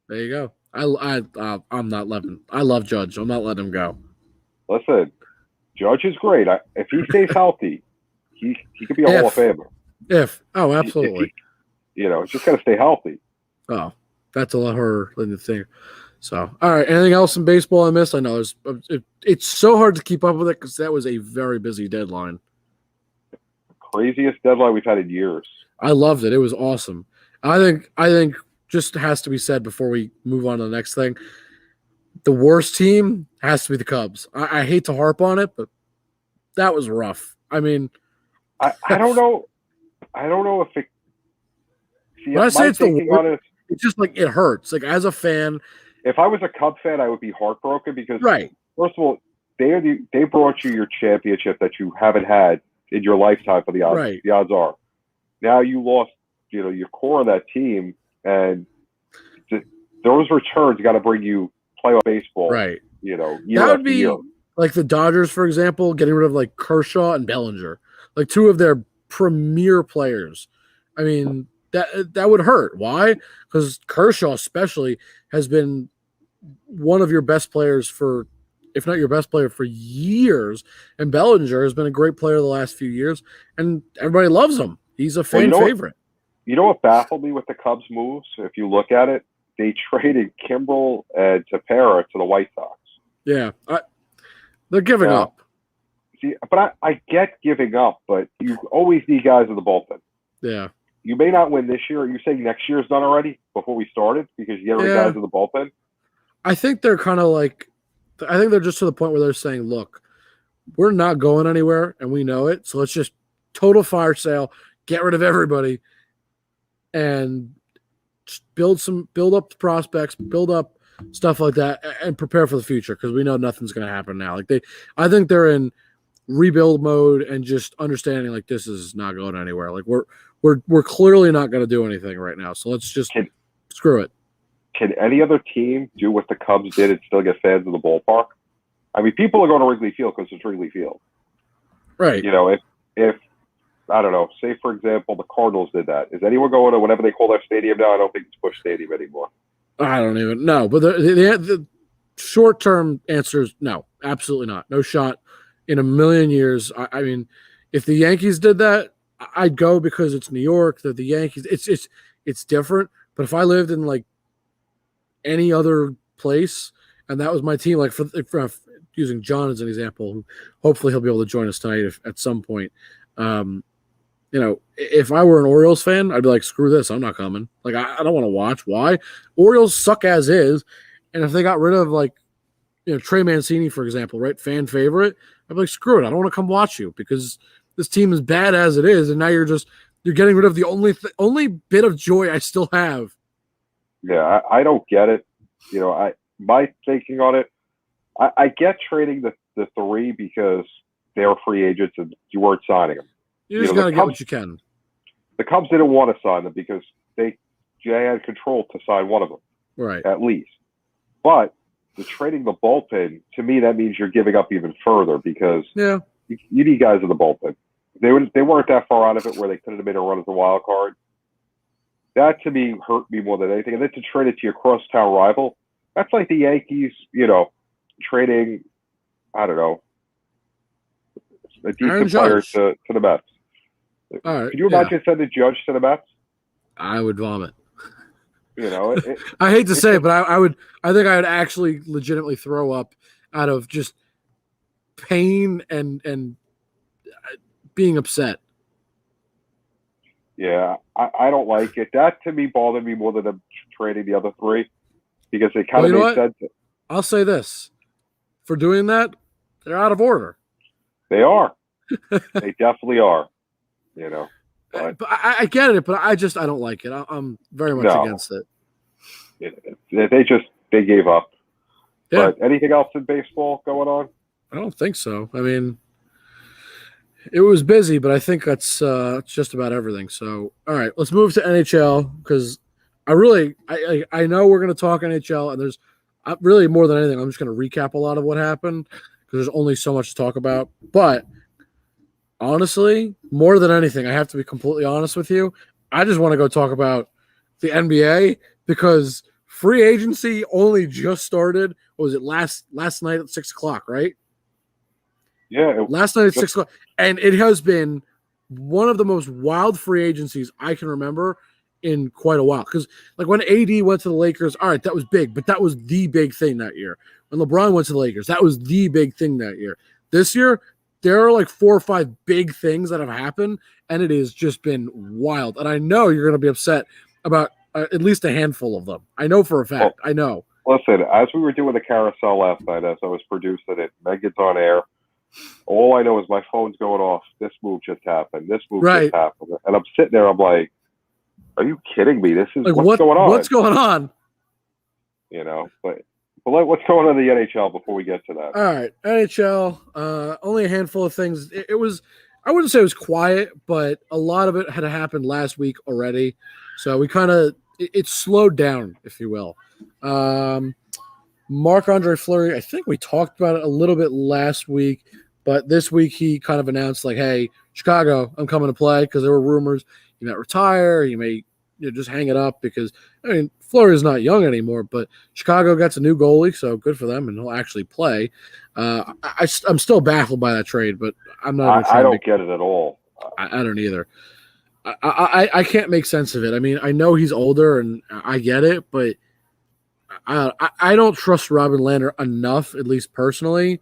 There you go. I'm not letting. I love Judge. I'm not letting him go. Listen, Judge is great. If he stays healthy, he could be a Hall of Famer. Absolutely. You know, just got to stay healthy. Oh, that's a lot harder than you think. So, all right. Anything else in baseball I missed? I know it's so hard to keep up with it because that was a very busy deadline. Craziest deadline we've had in years. I loved it. It was awesome. I think just has to be said before we move on to the next thing. The worst team has to be the Cubs. I hate to harp on it, but that was rough. I mean, I don't know. I don't know if it. See, when I say it's the worst, it's just like it hurts. Like as a fan, if I was a Cub fan, I would be heartbroken because first of all, they brought you your championship that you haven't had in your lifetime for the odds. Right. The odds are now you lost. You know your core of that team, and those returns got to bring you playoff baseball. Right. You know, that would be like the Dodgers, for example, getting rid of like Kershaw and Bellinger, like two of their premier players. I mean, that would hurt. Why? Because Kershaw especially has been one of your best players for, if not your best player for years, and Bellinger has been a great player the last few years, and everybody loves him. He's a fan favorite. You know what baffled me with the Cubs moves? If you look at it, they traded Kimbrel and Tepera to the White Sox. Yeah, they're giving up. See, but I get giving up, but you always need guys in the bullpen. Yeah. You may not win this year. Are you saying next year's done already before we started because you get rid of guys in the bullpen? I think they're kind of like – I think they're just to the point where they're saying, look, we're not going anywhere, and we know it, so let's just total fire sale, get rid of everybody, and build up the prospects, build up stuff like that, and prepare for the future because we know nothing's going to happen now. Like I think they're in rebuild mode and just understanding like this is not going anywhere. Like we're clearly not going to do anything right now, so let's just screw it. Can any other team do what the Cubs did and still get fans in the ballpark? I mean, people are going to Wrigley Field because it's Wrigley Field, right? You know, if I don't know, say for example, the Cardinals did that. Is anyone going to whatever they call their stadium now? I don't think it's Busch Stadium anymore. I don't even know. But the short-term answer is no, absolutely not. No shot in a million years. I mean, if the Yankees did that, I'd go because it's New York. The Yankees, it's different. But if I lived in like any other place and that was my team, like for using John as an example, hopefully he'll be able to join us tonight at some point. You know, if I were an Orioles fan, I'd be like, screw this, I'm not coming. Like, I don't want to watch. Why? Orioles suck as is. And if they got rid of, like, you know, Trey Mancini, for example, right, fan favorite, I'd be like, screw it, I don't want to come watch you because this team is bad as it is, and now you're getting rid of the only bit of joy I still have. Yeah, I don't get it. You know, my thinking on it, I get trading the three because they're free agents and you weren't signing them. You just got to get what you can. The Cubs didn't want to sign them because they had control to sign one of them, right? At least. But the trading the bullpen, to me, that means you're giving up even further because you need guys in the bullpen. They weren't that far out of it where they couldn't have made a run as a wild card. that to me hurt me more than anything. And then to trade it to your crosstown rival, that's like the Yankees, trading, I don't know, a decent player to the Mets. All right, Could you imagine sending Judge to the Mets? I would vomit. I hate to say it, but I would. I think I would actually legitimately throw up out of just pain and being upset. Yeah, I don't like it. That to me bothered me more than them trading the other three because they kind of made sense. I'll say this: for doing that, they're out of order. They are. They definitely are. But I get it, but I don't like it. I'm very much against it. They gave up. Yeah. But anything else in baseball going on? I don't think so. I mean, it was busy, but I think that's just about everything. So, all right, let's move to NHL because I know we're going to talk NHL, and there's really more than anything, I'm just going to recap a lot of what happened because there's only so much to talk about. But honestly, more than anything, I have to be completely honest with you. I just want to go talk about the NBA because free agency only just started. What was it last night at 6:00, right? Yeah. Last night at 6:00. And it has been one of the most wild free agencies I can remember in quite a while. Because like when AD went to the Lakers, all right, that was big, but that was the big thing that year. When LeBron went to the Lakers, that was the big thing that year. This year, there are like 4 or 5 big things that have happened, and it has just been wild. And I know you're going to be upset about at least a handful of them. I know for a fact. I know. Listen, as we were doing the carousel last night, as I was producing it, Megan's on air. All I know is my phone's going off. This move just happened. This move just happened. And I'm sitting there. I'm like, are you kidding me? This is like, what's going on? What's going on? But what's going on in the NHL before we get to that? All right. NHL, only a handful of things. It was, I wouldn't say it was quiet, but a lot of it had happened last week already. So we kind of, it slowed down, if you will. Marc-Andre Fleury, I think we talked about it a little bit last week, but this week he kind of announced like, hey, Chicago, I'm coming to play because there were rumors he might retire, he may just hang it up because, I mean, Fleury is not young anymore, but Chicago gets a new goalie, so good for them, and he'll actually play. I'm still baffled by that trade, but I'm not. I don't get it at all. I don't either. I can't make sense of it. I mean, I know he's older, and I get it, but I don't trust Robin Lehner enough, at least personally,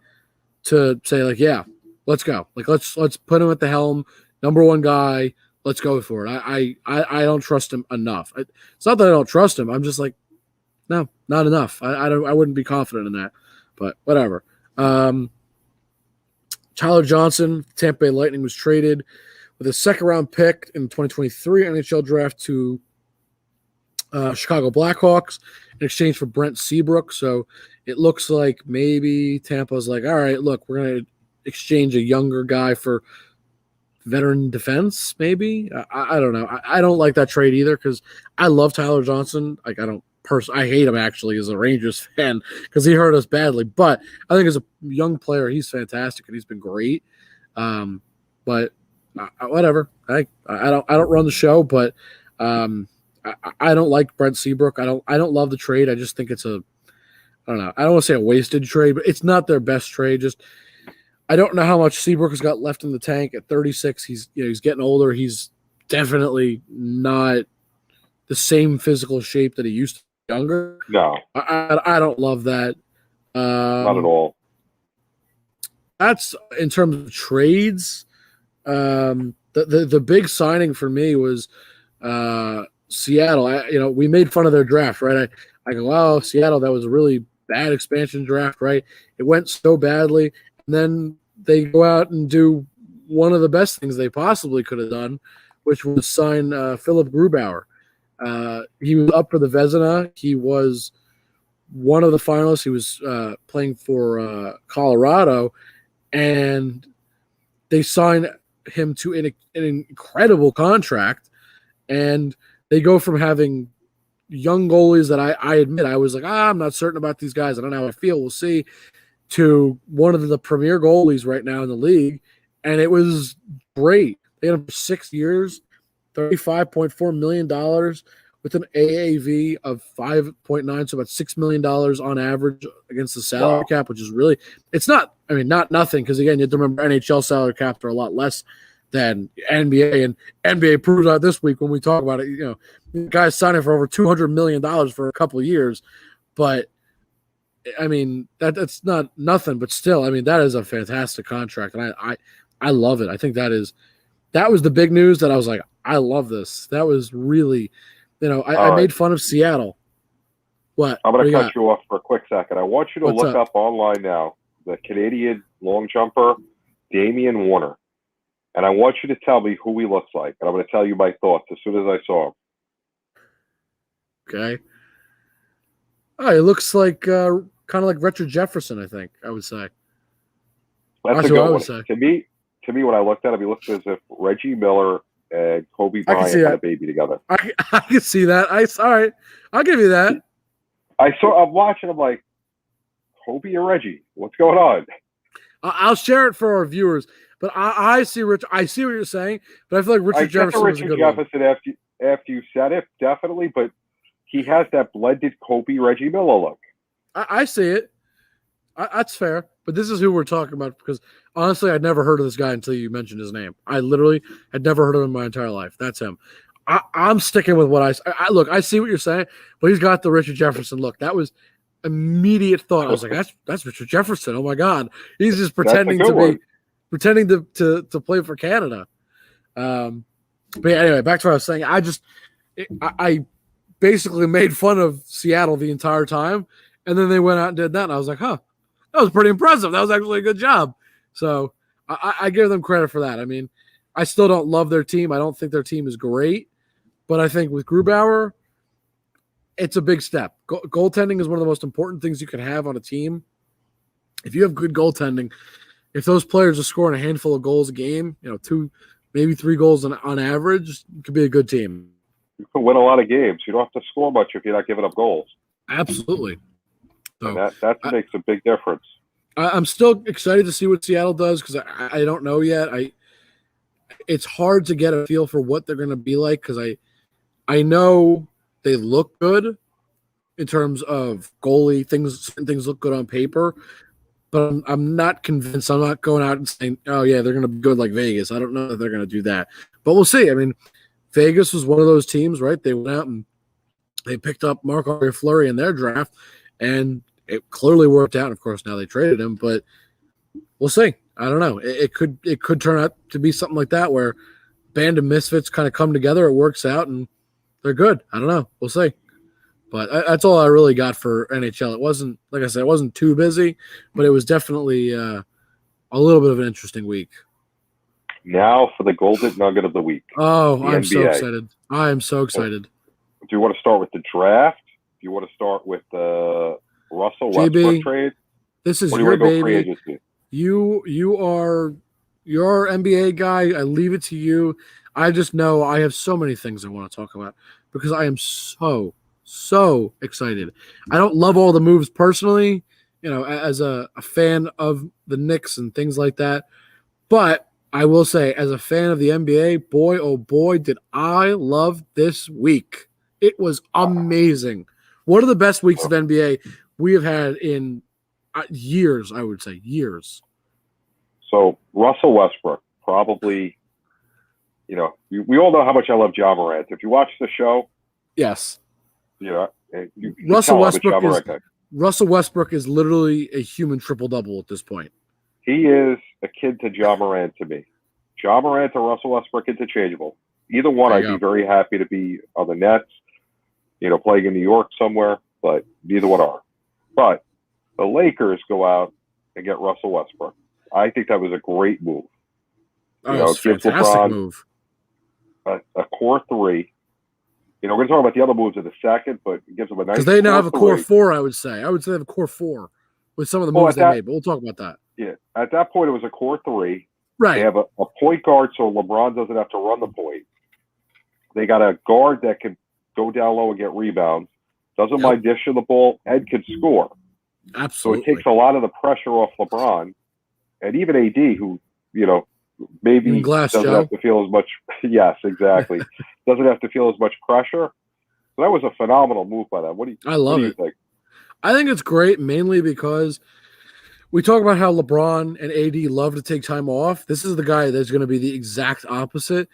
to say like, yeah, let's go. Like let's put him at the helm, number one guy. Let's go for it. I don't trust him enough. It's not that I don't trust him. I'm just like, no, not enough. I wouldn't be confident in that. But whatever. Tyler Johnson, Tampa Bay Lightning, was traded with a second-round pick in the 2023 NHL draft to Chicago Blackhawks in exchange for Brent Seabrook. So it looks like maybe Tampa's like, all right, look, we're going to exchange a younger guy for veteran defense, maybe. I don't know. I don't like that trade either because I love Tyler Johnson. Like I hate him actually as a Rangers fan because he hurt us badly. But I think as a young player, he's fantastic and he's been great. But whatever. I don't run the show, but I don't like Brent Seabrook. I don't love the trade. I just think it's I don't know. I don't want to say a wasted trade, but it's not their best trade. Just I don't know how much Seabrook has got left in the tank at 36. He's getting older. He's definitely not the same physical shape that he used to be younger. No. I don't love that. Not at all. That's in terms of trades. The big signing for me was Seattle. We made fun of their draft, right? I go, wow, Seattle, that was a really bad expansion draft, right? It went so badly. And then they go out and do one of the best things they possibly could have done, which was sign Philip Grubauer. He was up for the Vezina. He was one of the finalists. He was playing for Colorado, and they signed him to an incredible contract. And they go from having young goalies that I admit I was like, I'm not certain about these guys. I don't know how I feel. We'll see. To one of the premier goalies right now in the league, and it was great. They had him for 6 years, $35.4 million with an AAV of 5.9, so about $6 million on average against the salary cap, which is really – it's not – I mean, not nothing because, again, you have to remember NHL salary caps are a lot less than NBA, and NBA proves out this week when we talk about it. You know, guys signing for over $200 million for a couple of years, but – I mean, that's not nothing, but still, I mean, that is a fantastic contract, and I love it. I think that was the big news that I was like, I love this. That was really, you know, I made fun of Seattle. What? I'm going to cut you off for a quick second. I want you to look up online now the Canadian long jumper, Damian Warner, and I want you to tell me who he looks like, and I'm going to tell you my thoughts as soon as I saw him. Okay. Oh, he looks like kind of like Richard Jefferson, I think. I would say. That's a good one. To me, when I looked at him, he looked as if Reggie Miller and Kobe Bryant had a baby together. I can see that. All right, I'll give you that. I'm watching. I'm like, Kobe or Reggie? What's going on? I'll share it for our viewers, but I see Rich. I see what you're saying, but I feel like Richard Jefferson was a good Jefferson one. After you said it, definitely, but he has that blended Kobe Reggie Miller look. I see it. That's fair. But this is who we're talking about because, honestly, I'd never heard of this guy until you mentioned his name. I literally had never heard of him in my entire life. That's him. I'm sticking with what I look, I see what you're saying, but he's got the Richard Jefferson look. That was immediate thought. I was like, that's Richard Jefferson. Oh, my God. He's just pretending to play for Canada. But yeah, anyway, back to what I was saying. I basically made fun of Seattle the entire time. And then they went out and did that, and I was like, huh, that was pretty impressive. That was actually a good job. So I give them credit for that. I mean, I still don't love their team. I don't think their team is great. But I think with Grubauer, it's a big step. Goaltending is one of the most important things you can have on a team. If you have good goaltending, if those players are scoring a handful of goals a game, 2, maybe 3 goals on average, it could be a good team. You can win a lot of games. You don't have to score much if you're not giving up goals. Absolutely. So that makes a big difference. I'm still excited to see what Seattle does because I don't know yet. It's hard to get a feel for what they're going to be like because I know they look good in terms of goalie things look good on paper, but I'm not convinced. I'm not going out and saying, oh yeah, they're going to be good like Vegas. I don't know if they're going to do that, but we'll see. I mean, Vegas was one of those teams, right? They went out and they picked up Marc-Andre Fleury in their draft. And it clearly worked out. Of course, now they traded him, but we'll see. I don't know. It could turn out to be something like that where band of misfits kind of come together. It works out, and they're good. I don't know. We'll see. But that's all I really got for NHL. It wasn't, like I said, it wasn't too busy, but it was definitely a little bit of an interesting week. Now for the golden nugget of the week. Oh, I'm NBA. So excited. I am so excited. Do you want to start with the draft? You want to start with the Russell Westbrook trade? This is your baby. You're NBA guy. I leave it to you. I just know I have so many things I want to talk about because I am so excited. I don't love all the moves personally, as a fan of the Knicks and things like that. But I will say, as a fan of the NBA, boy, oh boy, did I love this week. It was amazing. One of the best weeks of NBA we have had in years, I would say, years. So Russell Westbrook, probably, we all know how much I love Ja Morant. If you watch the show, yes, Russell Westbrook is literally a human triple-double at this point. He is akin to Ja Morant to me. Ja Morant and Russell Westbrook interchangeable. Either one, I'd be very happy to be on the Nets. Playing in New York somewhere, but neither one are. But the Lakers go out and get Russell Westbrook. I think that was a great move. It gives LeBron move. A core 3. We're going to talk about the other moves in a second, but it gives them a nice. Because they now have a core 4, I would say. I would say they have a core 4 with some of the moves they made, but we'll talk about that. Yeah, at that point, it was a core 3. Right. They have a point guard, so LeBron doesn't have to run the point. They got a guard that can go down low and get rebounds, doesn't mind dishing the ball, and can score. Absolutely. So it takes a lot of the pressure off LeBron, and even AD, who, maybe doesn't have to feel as much. Yes, exactly. Doesn't have to feel as much pressure. So that was a phenomenal move by them. I love it. Think? I think it's great, mainly because we talk about how LeBron and AD love to take time off. This is the guy that's going to be the exact opposite.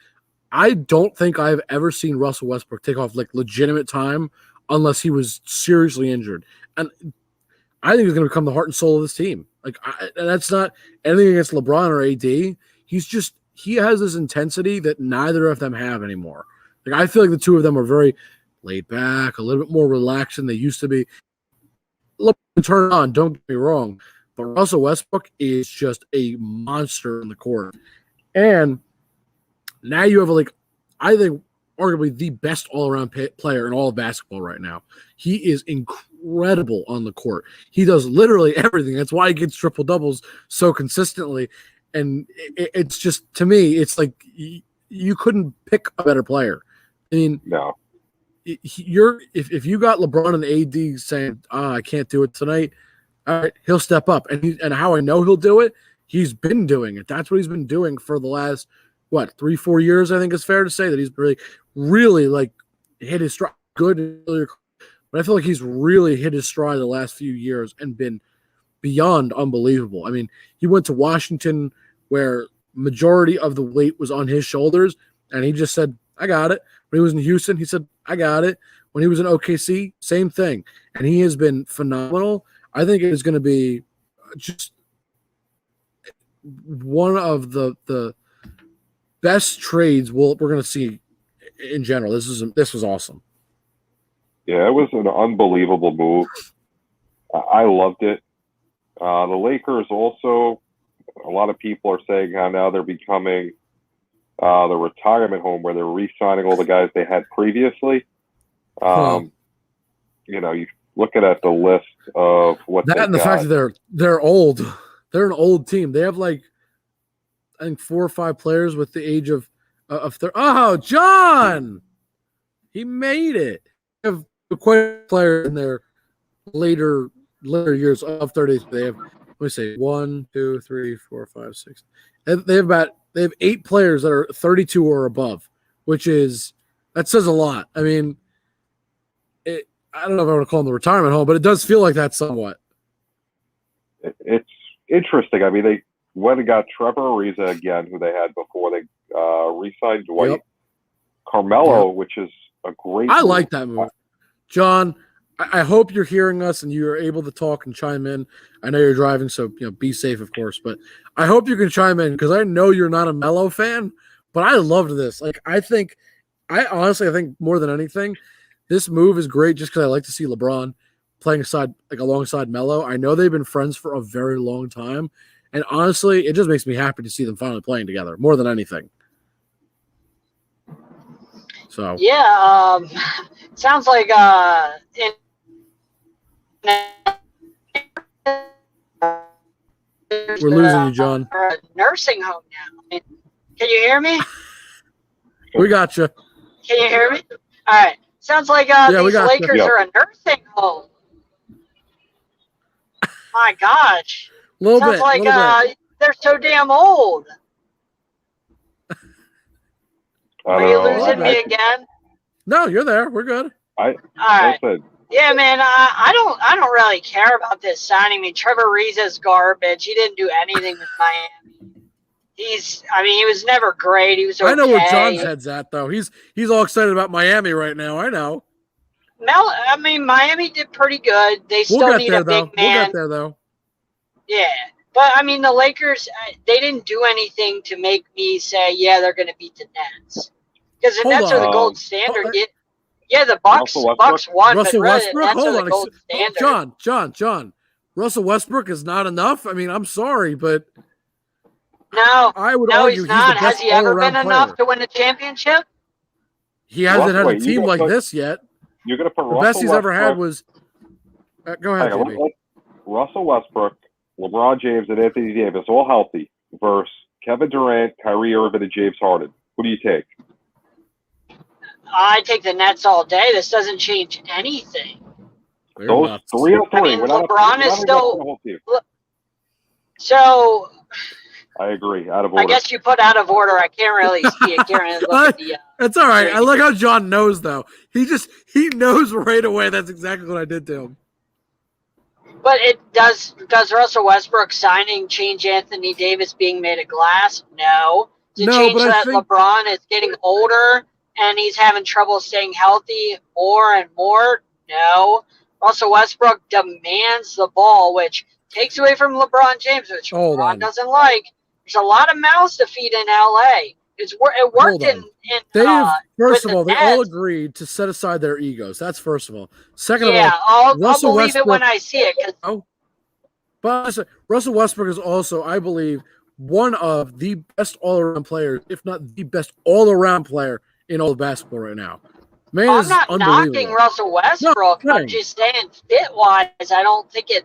I don't think I've ever seen Russell Westbrook take off like legitimate time unless he was seriously injured. And I think he's going to become the heart and soul of this team. Like, and that's not anything against LeBron or AD. He has this intensity that neither of them have anymore. Like, I feel like the two of them are very laid back, a little bit more relaxed than they used to be. Look, turn on, don't get me wrong, but Russell Westbrook is just a monster in the court. And now you have, like, I think, arguably the best all-around player in all of basketball right now. He is incredible on the court. He does literally everything. That's why he gets triple-doubles so consistently. And it's just, to me, it's like you couldn't pick a better player. I mean, no. If you got LeBron and AD saying, I can't do it tonight, all right, he'll step up. And how I know he'll do it, he's been doing it. That's what he's been doing for the last, 3-4 years, I think it's fair to say that he's really like hit his stride good. But I feel like he's really hit his stride the last few years and been beyond unbelievable. I mean, he went to Washington where majority of the weight was on his shoulders, and he just said, I got it. When he was in Houston, he said, I got it. When he was in OKC, same thing. And he has been phenomenal. I think it is going to be just one of the best trades we're going to see in general. This was awesome. Yeah, it was an unbelievable move. I loved it. The Lakers also, a lot of people are saying how now they're becoming the retirement home where they're re-signing all the guys they had previously. You know, you looking at the list of what that and the fact that they're old. They're an old team. They have like, I think 4 or 5 players with the age of Jon, he made it. They have quite a player in their later years of 30. They have, let me say, 1, 2, 3, 4, 5, 6. They have 8 players that are 32 or above, that says a lot. I mean, I don't know if I want to call them the retirement home, but it does feel like that somewhat. It's interesting. I mean, they went and got Trevor Ariza again, who they had before. They re-signed Dwight. Yep. Carmelo, which is a great I move. like that move. John, I hope you're hearing us and you're able to talk and chime in. I know you're driving, so be safe, of course. But I hope you can chime in because I know you're not a Melo fan, but I loved this. Like, I honestly think more than anything, this move is great just because I like to see LeBron playing alongside Melo. I know they've been friends for a very long time, and honestly, it just makes me happy to see them finally playing together more than anything. So yeah, sounds like we're losing you, John. A nursing home now. Can you hear me? We got you. Can you hear me? All right. Sounds like these Lakers are a nursing home. My gosh. Sounds like they're so damn old. Are you losing me again? No, you're there. We're good. All right. Yeah, man. I don't really care about this signing. I mean, Trevor Ariza's garbage. He didn't do anything with Miami. He was never great. He was okay. I know where John's head's at, though. He's all excited about Miami right now. I know. Miami did pretty good. They still need a big man. We'll get there, though. Yeah. But, the Lakers, they didn't do anything to make me say, yeah, they're going to beat the Nets. Because the Nets are the gold standard. Yeah, the Bucks won, Russell but really, Westbrook? the Nets are the gold standard. John. Russell Westbrook is not enough? I'm sorry, but I would argue he's not. The best Has he ever been player. enough to win a championship? He hasn't had a team like this yet. You're going to put the best he's ever had was go ahead, Jimmy. Russell Westbrook, LeBron James, and Anthony Davis all healthy versus Kevin Durant, Kyrie Irving, and James Harden. Who do you take? I take the Nets all day. This doesn't change anything. Those 3 or 3. LeBron is still. So I agree. Out of order. I guess you put out of order. I can't really see it. Can't really look at the. It's all right. I like how John knows, though. He knows right away. That's exactly what I did to him. But it does Russell Westbrook signing change Anthony Davis being made of glass? No. Does it change that LeBron is getting older and he's having trouble staying healthy more and more? No. Russell Westbrook demands the ball, which takes away from LeBron James, which LeBron doesn't like. There's a lot of mouths to feed in LA. It worked in first of all, they all agreed to set aside their egos. That's first of all. Second of all, I'll believe it when I see it. But Russell Westbrook is also, I believe, one of the best all-around players, if not the best all-around player in all of basketball right now. Man, I'm not knocking Russell Westbrook. No, I'm just saying, fit-wise, I don't think him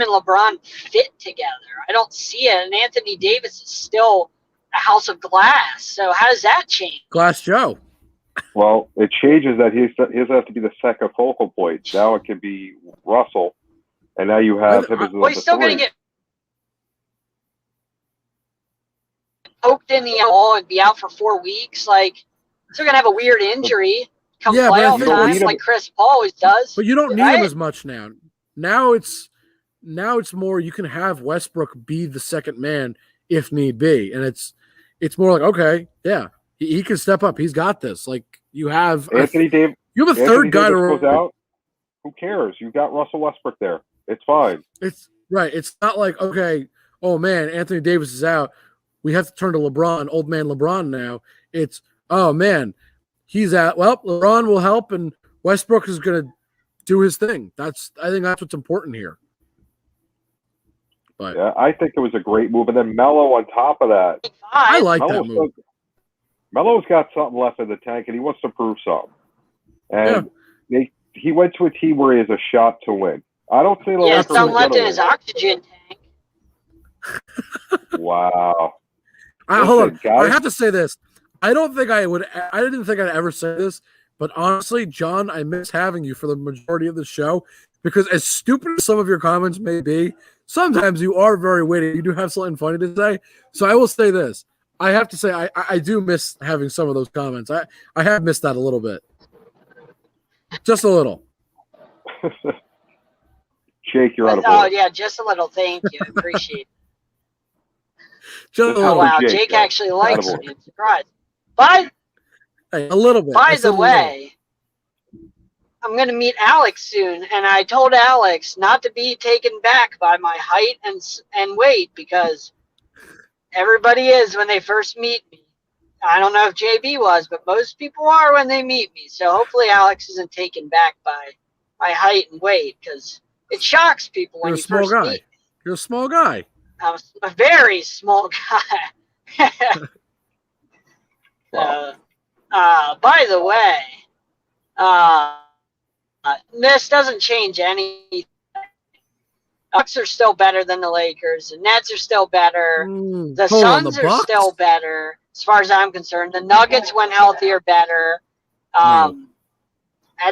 and LeBron fit together. I don't see it. And Anthony Davis is still a house of glass. So how does that change? Glass Joe. Well, it changes that he doesn't have to be the second focal point. Now it can be Russell, and now you have him as he's still going to get poked in the ball and be out for 4 weeks. Like, still going to have a weird injury come playoff time, like Chris Paul always does. But you don't need him as much now. Now it's more you can have Westbrook be the second man if need be, and it's more like, okay, yeah, he can step up. He's got this. Like, you have Anthony Davis. You have a third guy to goes out. Who cares? You've got Russell Westbrook there. It's fine. It's right. It's not like, okay, oh man, Anthony Davis is out. We have to turn to LeBron, old man LeBron now. It's, oh man, he's out. Well, LeBron will help, and Westbrook is going to do his thing. I think that's what's important here. But yeah, I think it was a great move. And then Melo on top of that. I like that move. Melo's got something left in the tank, and he wants to prove something. And he went to a team where he has a shot to win. I don't say he has something left in his oxygen tank. Wow. Hold on. Guys, I have to say this. I didn't think I'd ever say this, but honestly, John, I miss having you for the majority of the show because as stupid as some of your comments may be, sometimes you are very witty. You do have something funny to say. So I will say this. I have to say I do miss having some of those comments. I have missed that a little bit. Just a little. Jake, you're out of order. Oh, yeah, just a little. Thank you. I appreciate it. Just a little. Wow, Jake actually likes me. I'm surprised. But a little bit. By the way, I'm going to meet Alex soon, and I told Alex not to be taken back by my height and weight because everybody is when they first meet me. I don't know if JB was, but most people are when they meet me. So hopefully Alex isn't taken back by my height and weight because it shocks people when you first meet me. You're a small guy. I'm a very small guy. By the way, this doesn't change anything. Bucks are still better than the Lakers. The Nets are still better. The Suns are still better, as far as I'm concerned. The Nuggets, when healthy, are better. And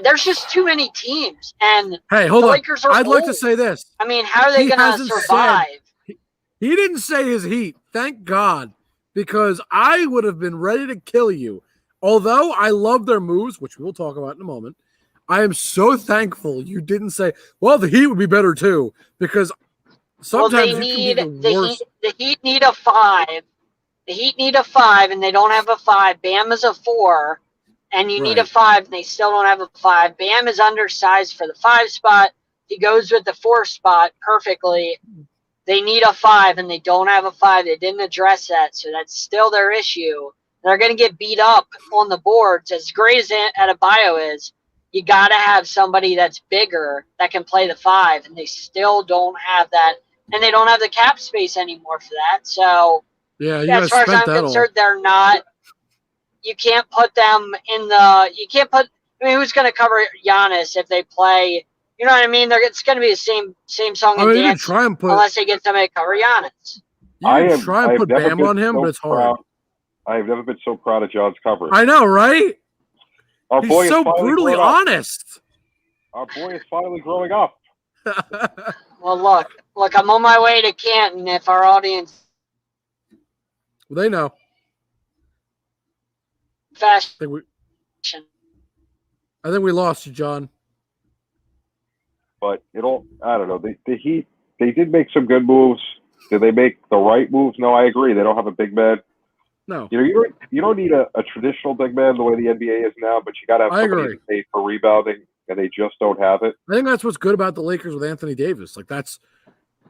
there's just too many teams. And hey, hold the on. Lakers are I'd old. like to say this. I mean, how are they going to survive? He didn't say his Heat. Thank God. Because I would have been ready to kill you. Although I love their moves, which we'll talk about in a moment, I am so thankful you didn't say, well, the Heat would be better too. Because sometimes the Heat need a 5. The Heat need a 5, and they don't have a 5. Bam is a 4, and you need a 5, and they still don't have a 5. Bam is undersized for the 5 spot. He goes with the 4 spot perfectly. They need a 5, and they don't have a 5. They didn't address that, so that's still their issue. They're going to get beat up on the boards. As great as Adebayo is, you got to have somebody that's bigger that can play the 5, and they still don't have that. And they don't have the cap space anymore for that. So, yeah, as far as I'm concerned, they're not. You can't put them in the – you can't put – I mean, who's going to cover Giannis if they play – you know what I mean? It's going to be the same song and dance unless they get somebody to cover Giannis. You try and put Bam on him, but it's hard. I have never been so proud of John's coverage. I know, right? He's so brutally honest. Our boy is finally growing up. Well, look, I'm on my way to Canton if our audience Well, they know. Fashion. I think we lost you, John. But I don't know. The Heat, they did make some good moves. Did they make the right moves? No, I agree. They don't have a big man. No. You don't need a traditional big man the way the NBA is now, but you got to have somebody to pay for rebounding, and they just don't have it. I think that's what's good about the Lakers with Anthony Davis. Like, that's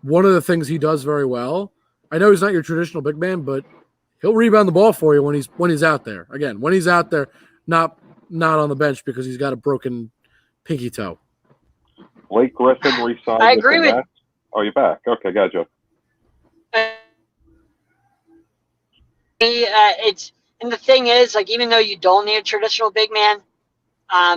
one of the things he does very well. I know he's not your traditional big man, but he'll rebound the ball for you when he's out there. Again, when he's out there, not on the bench because he's got a broken pinky toe. Blake Griffin re-signed. I agree with. Oh, you're back. Okay, gotcha. And the thing is, like, even though you don't need a traditional big man,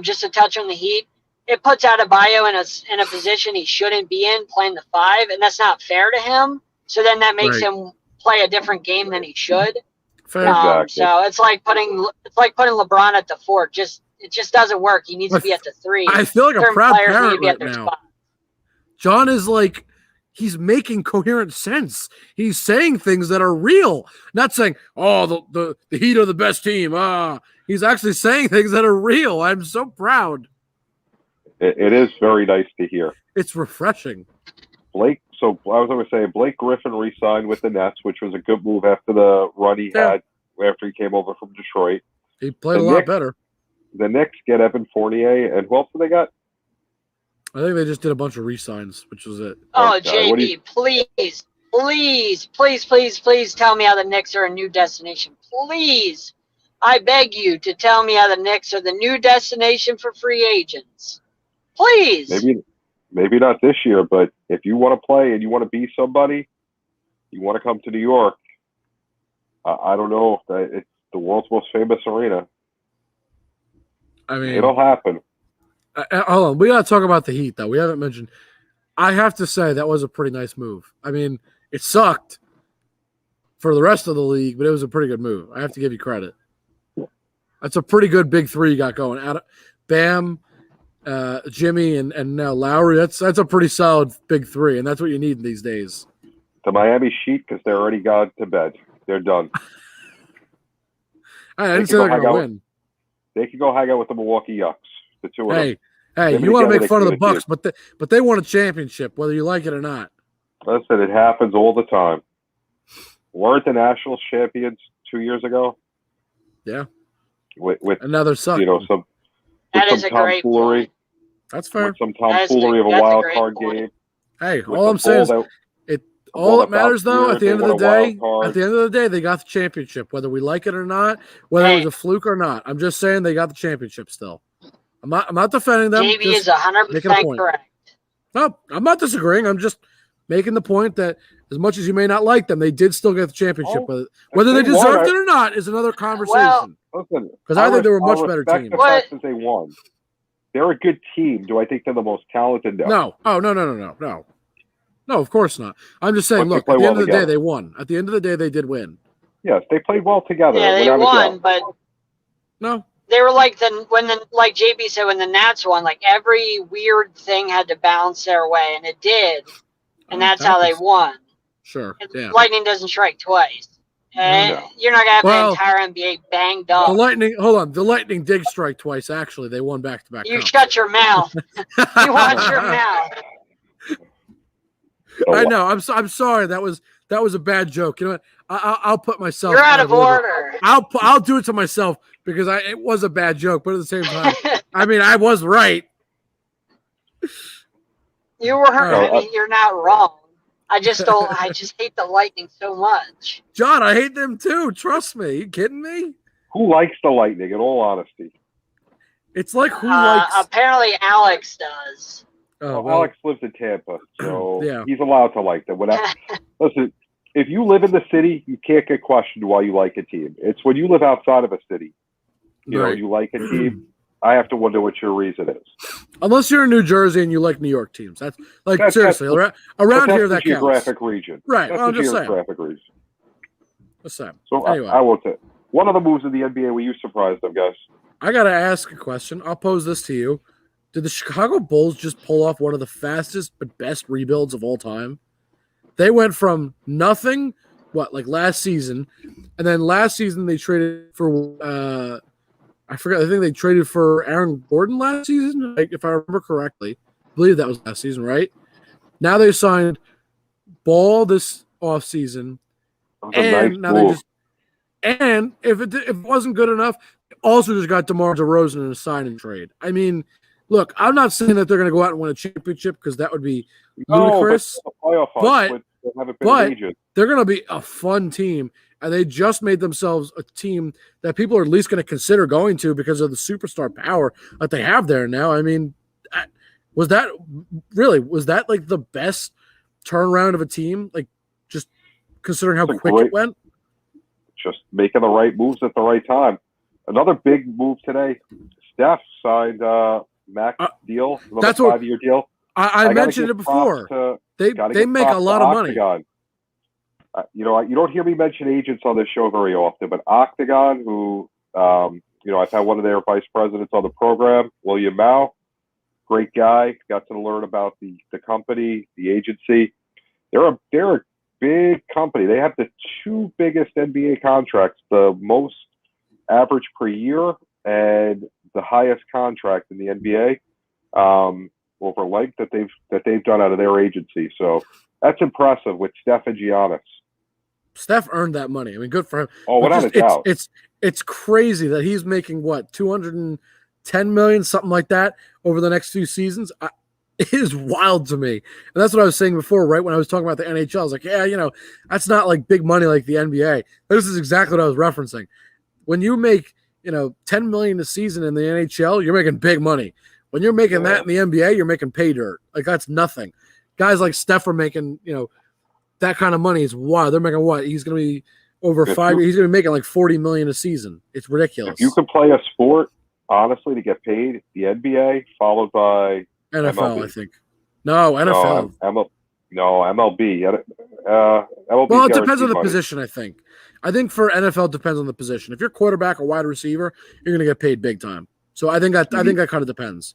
just to touch on the Heat, it puts Adebayo in a position he shouldn't be in, playing the 5, and that's not fair to him. So then that makes him play a different game than he should. Exactly. So it's like putting LeBron at the 4. It just doesn't work. He needs to be at the 3. I feel like a proud parent right now. Spot. John is like, he's making coherent sense. He's saying things that are real, not saying, "Oh, the Heat are the best team." He's actually saying things that are real. I'm so proud. It is very nice to hear. It's refreshing. Blake. So I was going to say Blake Griffin re-signed with the Nets, which was a good move after the run he had after he came over from Detroit. He played a lot better. The Knicks get Evan Fournier, and who else do they got? I think they just did a bunch of re-signs, which was it. Oh, JB, please tell me how the Knicks are a new destination. Please. I beg you to tell me how the Knicks are the new destination for free agents. Please. Maybe not this year, but if you want to play and you want to be somebody, you want to come to New York, I don't know. It's the world's most famous arena. I mean, it'll happen. Hold on. We got to talk about the Heat, though. We haven't mentioned. I have to say that was a pretty nice move. I mean, it sucked for the rest of the league, but it was a pretty good move. I have to give you credit. That's a pretty good big 3 you got going. Bam, Jimmy, and now Lowry. That's a pretty solid big 3, and that's what you need these days. The Miami Sheet, because they're already gone to bed. They're done. I didn't say they're going to win. They could go hang out with the Milwaukee Yucks. The 2 of them. Hey, you want to make fun of the Bucks, but they won a championship, whether you like it or not. Listen, it happens all the time. Weren't the Nationals champions 2 years ago? Yeah. With another suck. Some tomfoolery. That's fair. With some tomfoolery of a wild card game. Hey, all I'm saying is all that matters, though, at the end of the day, they got the championship, whether we like it or not, whether it was a fluke or not. I'm just saying they got the championship still. I'm not defending them. JB is 100% correct. No, I'm not disagreeing. I'm just making the point that as much as you may not like them, they did still get the championship. Whether they deserved it or not is another conversation. Because I think they were a much better team. The fact that they won. They're a good team. Do I think they're the most talented? No. Oh, no. No, of course not. I'm just saying, look, at the end of the day, they won. At the end of the day, they did win. Yes, they played well together. Yeah, they won, but no. They were like like JB said, when the Nats won, like every weird thing had to bounce their way, and it did, and that's how they won. Sure. Yeah. Lightning doesn't strike twice. And you're not gonna have the entire NBA banged up. The Lightning did strike twice. Actually, they won back-to-back. You shut your mouth. You watch your mouth. I know. I'm sorry. That was a bad joke. You know what? I'll put myself. You're out of order. I'll do it to myself because it was a bad joke, but at the same time, I mean, I was right. You were. I mean, you're not wrong. I just hate the Lightning so much. John, I hate them too. Trust me. Are you kidding me? Who likes the Lightning? In all honesty, it's like who likes. Apparently, Alex does. Well, Alex lives in Tampa, so he's allowed to like them. Listen, if you live in the city, you can't get questioned why you like a team. It's when you live outside of a city, you know, you like a team. I have to wonder what your reason is. Unless you're in New Jersey and you like New York teams, that's seriously around here that counts. Geographic region, right? That's I'm just saying. Geographic region. Just saying. So anyway, I will say one of the moves in the NBA where you surprised them, guys. I gotta ask a question. I'll pose this to you. Did the Chicago Bulls just pull off one of the fastest but best rebuilds of all time? They went from nothing like last season, and then last season they traded for I forgot. I think they traded for Aaron Gordon last season, if I remember correctly. I believe that was last season, right? Now they signed Ball this offseason, and now they just if it wasn't good enough, also just got DeMar DeRozan in a sign and trade. I mean, look, I'm not saying that they're going to go out and win a championship because that would be ludicrous. But they're going to be a fun team, and they just made themselves a team that people are at least going to consider going to because of the superstar power that they have there now. I mean, was that like the best turnaround of a team? Like, just considering how quick it went? Just making the right moves at the right time. Another big move today, Steph signed max deal, another 5-year deal. I mentioned it before. They make a lot of money. You don't hear me mention agents on this show very often, but Octagon, who I've had one of their vice presidents on the program, William Mao, great guy. Got to learn about the company, the agency. They're a big company. They have the 2 biggest NBA contracts, the most average per year and the highest contract in the NBA over length that they've done out of their agency. So that's impressive with Steph and Giannis. Steph earned that money. I mean, good for him. Oh, without a doubt. It's crazy that he's making what, $210 million, something like that, over the next few seasons. It is wild to me. And that's what I was saying before, right? When I was talking about the NHL, I was like, yeah, that's not like big money like the NBA. This is exactly what I was referencing. When you make, $10 million a season in the NHL, you're making big money. When you're making that in the NBA, you're making pay dirt. Like, that's nothing. Guys like Steph are making, that kind of money is wild. They're making what? He's going to be over 5 years. He's going to be making like $40 million a season. It's ridiculous. If you can play a sport, honestly, to get paid, the NBA followed by NFL, MLB. I think. No, NFL. MLB. MLB. Well, it depends on the position, I think. I think for NFL, it depends on the position. If you're quarterback or wide receiver, you're going to get paid big time. So I think that kind of depends.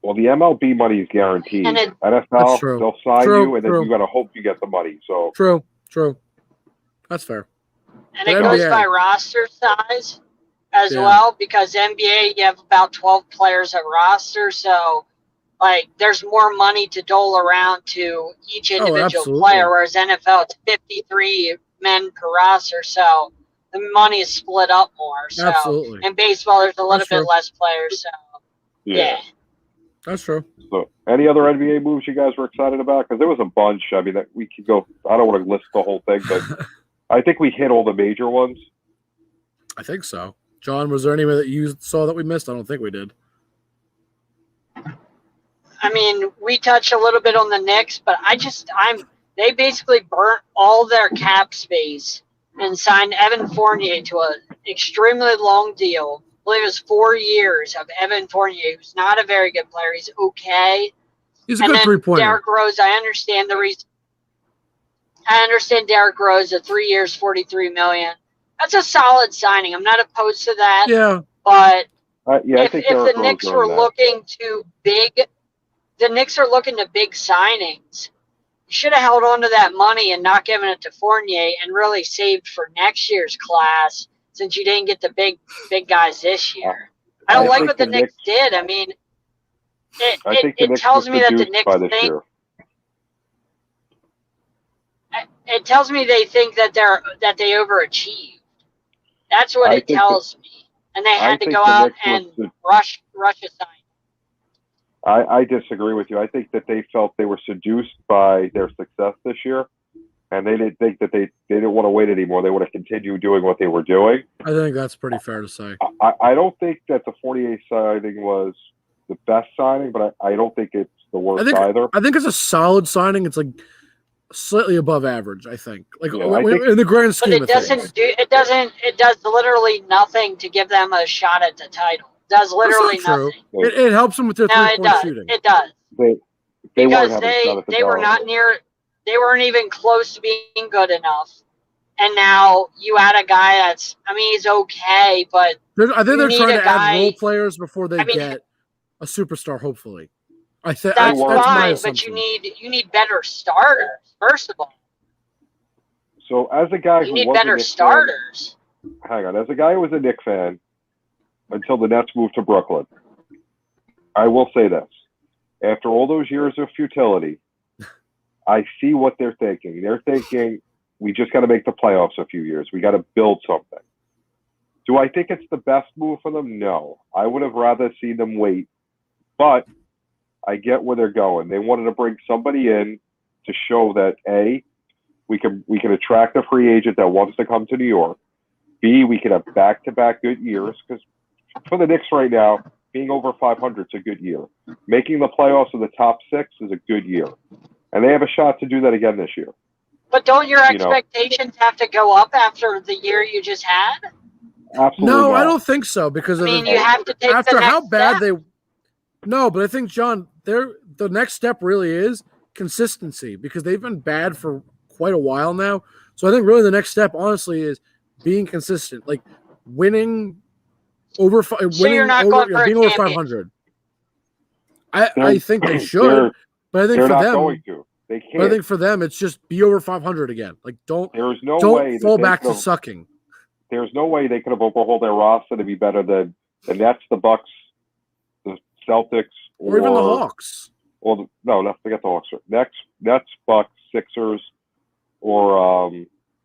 Well, the MLB money is guaranteed. NFL, they'll sign you, and then you got to hope you get the money. So True. That's fair. And it goes by roster size as well, because NBA, you have about 12 players at roster, so like there's more money to dole around to each individual player, whereas NFL, it's 53 men per roster, so the money is split up more. So in baseball, there's a little bit less players. So yeah. That's true. So, any other NBA moves you guys were excited about? Because there was a bunch. I mean, that we could go. I don't want to list the whole thing, but I think we hit all the major ones. I think so. John, was there any that you saw that we missed? I don't think we did. I mean, we touched a little bit on the Knicks, but they basically burnt all their cap space and signed Evan Fournier to an extremely long deal. I believe it was 4 years of Evan Fournier, who's not a very good player. He's okay. He's a good three-pointer. Derrick Rose, I understand the reason. I understand Derrick Rose, 3 years, $43 million. That's a solid signing. I'm not opposed to that. Yeah. But if the Knicks were looking to the Knicks are looking to big signings. You should have held on to that money and not given it to Fournier and really saved for next year's class, since you didn't get the big guys this year. I don't like what the Knicks did. I mean, it tells me that the Knicks think it tells me they think that they overachieved. That's what it tells me. And they had to go out and rush a sign. I disagree with you. I think that they felt they were seduced by their success this year, and they didn't think that they didn't want to wait anymore. They want to continue doing what they were doing. I think that's pretty fair to say. I don't think that the 48 signing was the best signing, but I don't think it's the worst either. I think it's a solid signing. It's like slightly above average, I think. Like in the grand scheme of things. It does literally nothing to give them a shot at the title. It does literally nothing. It helps them with their three-point shooting. It does. Because they were not near. They weren't even close to being good enough. And now you add a guy that's, he's okay, but I think they're trying to add role players before they get a superstar, hopefully. That's fine, but you need better starters, first of all. So as a guy you who need was a better Knicks starters. fan, hang on. As a guy who was a Knicks fan until the Nets moved to Brooklyn, I will say this. After all those years of futility, I see what they're thinking. They're thinking, we just got to make the playoffs a few years. We got to build something. Do I think it's the best move for them? No. I would have rather seen them wait. But I get where they're going. They wanted to bring somebody in to show that, A, we can attract a free agent that wants to come to New York. B, we can have back-to-back good years. Because for the Knicks right now, being over 500 is a good year. Making the playoffs in the top 6 is a good year. And they have a shot to do that again this year. But don't your expectations have to go up after the year you just had? Absolutely No, not. I don't think so because you have to take after the next how bad step. No, but I think John, the next step really is consistency because they've been bad for quite a while now. So I think really the next step, honestly, is being consistent, like winning over you're not going for being a over champion. 500. I think they should, but I think they're for not them, going to. They can't. but I think for them, it's just be over 500 again. Like don't fall back to sucking. There's no way they could have overhauled their roster to be better than the Nets, the Bucks, the Celtics, or even the Hawks. Well, no, forget the Hawks. Nets, Bucks, Sixers, or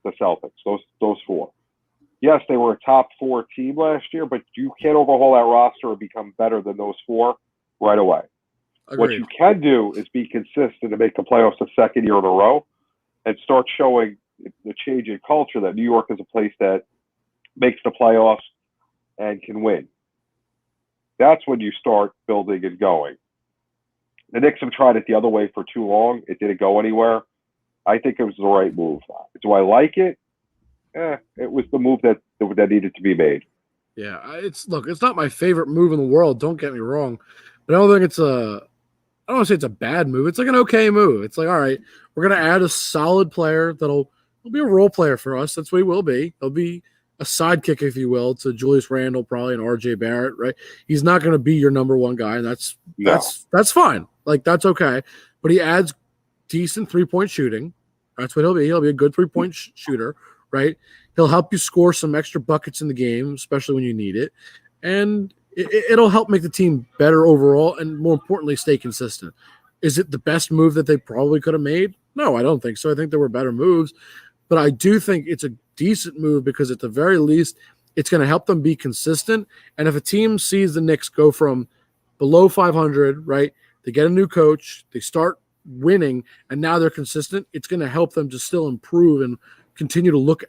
the Celtics. Those four. Yes, they were a top 4 team last year, but you can't overhaul that roster and become better than those 4 right away. Agreed. What you can do is be consistent and make the playoffs the second year in a row and start showing the change in culture that New York is a place that makes the playoffs and can win. That's when you start building and going. The Knicks have tried it the other way for too long. It didn't go anywhere. I think it was the right move. Do I like it? It was the move that needed to be made. Yeah, it's not my favorite move in the world. Don't get me wrong, but I don't think I don't want to say it's a bad move. It's like an okay move. It's like, all right, we're gonna add a solid player he'll be a role player for us. That's what he will be. He'll be a sidekick, if you will, to Julius Randle, probably, and RJ Barrett. Right? He's not going to be your number one guy, and that's fine. Like that's okay. But he adds decent 3-point shooting. That's what he'll be. He'll be a good 3-point shooter. Right? He'll help you score some extra buckets in the game, especially when you need it, and it'll help make the team better overall, and more importantly, stay consistent. Is it the best move that they probably could have made? No, I don't think so. I think there were better moves, but I do think it's a decent move because at the very least, it's going to help them be consistent. And if a team sees the Knicks go from below 500, right, they get a new coach, they start winning, and now they're consistent, it's going to help them to still improve and continue to look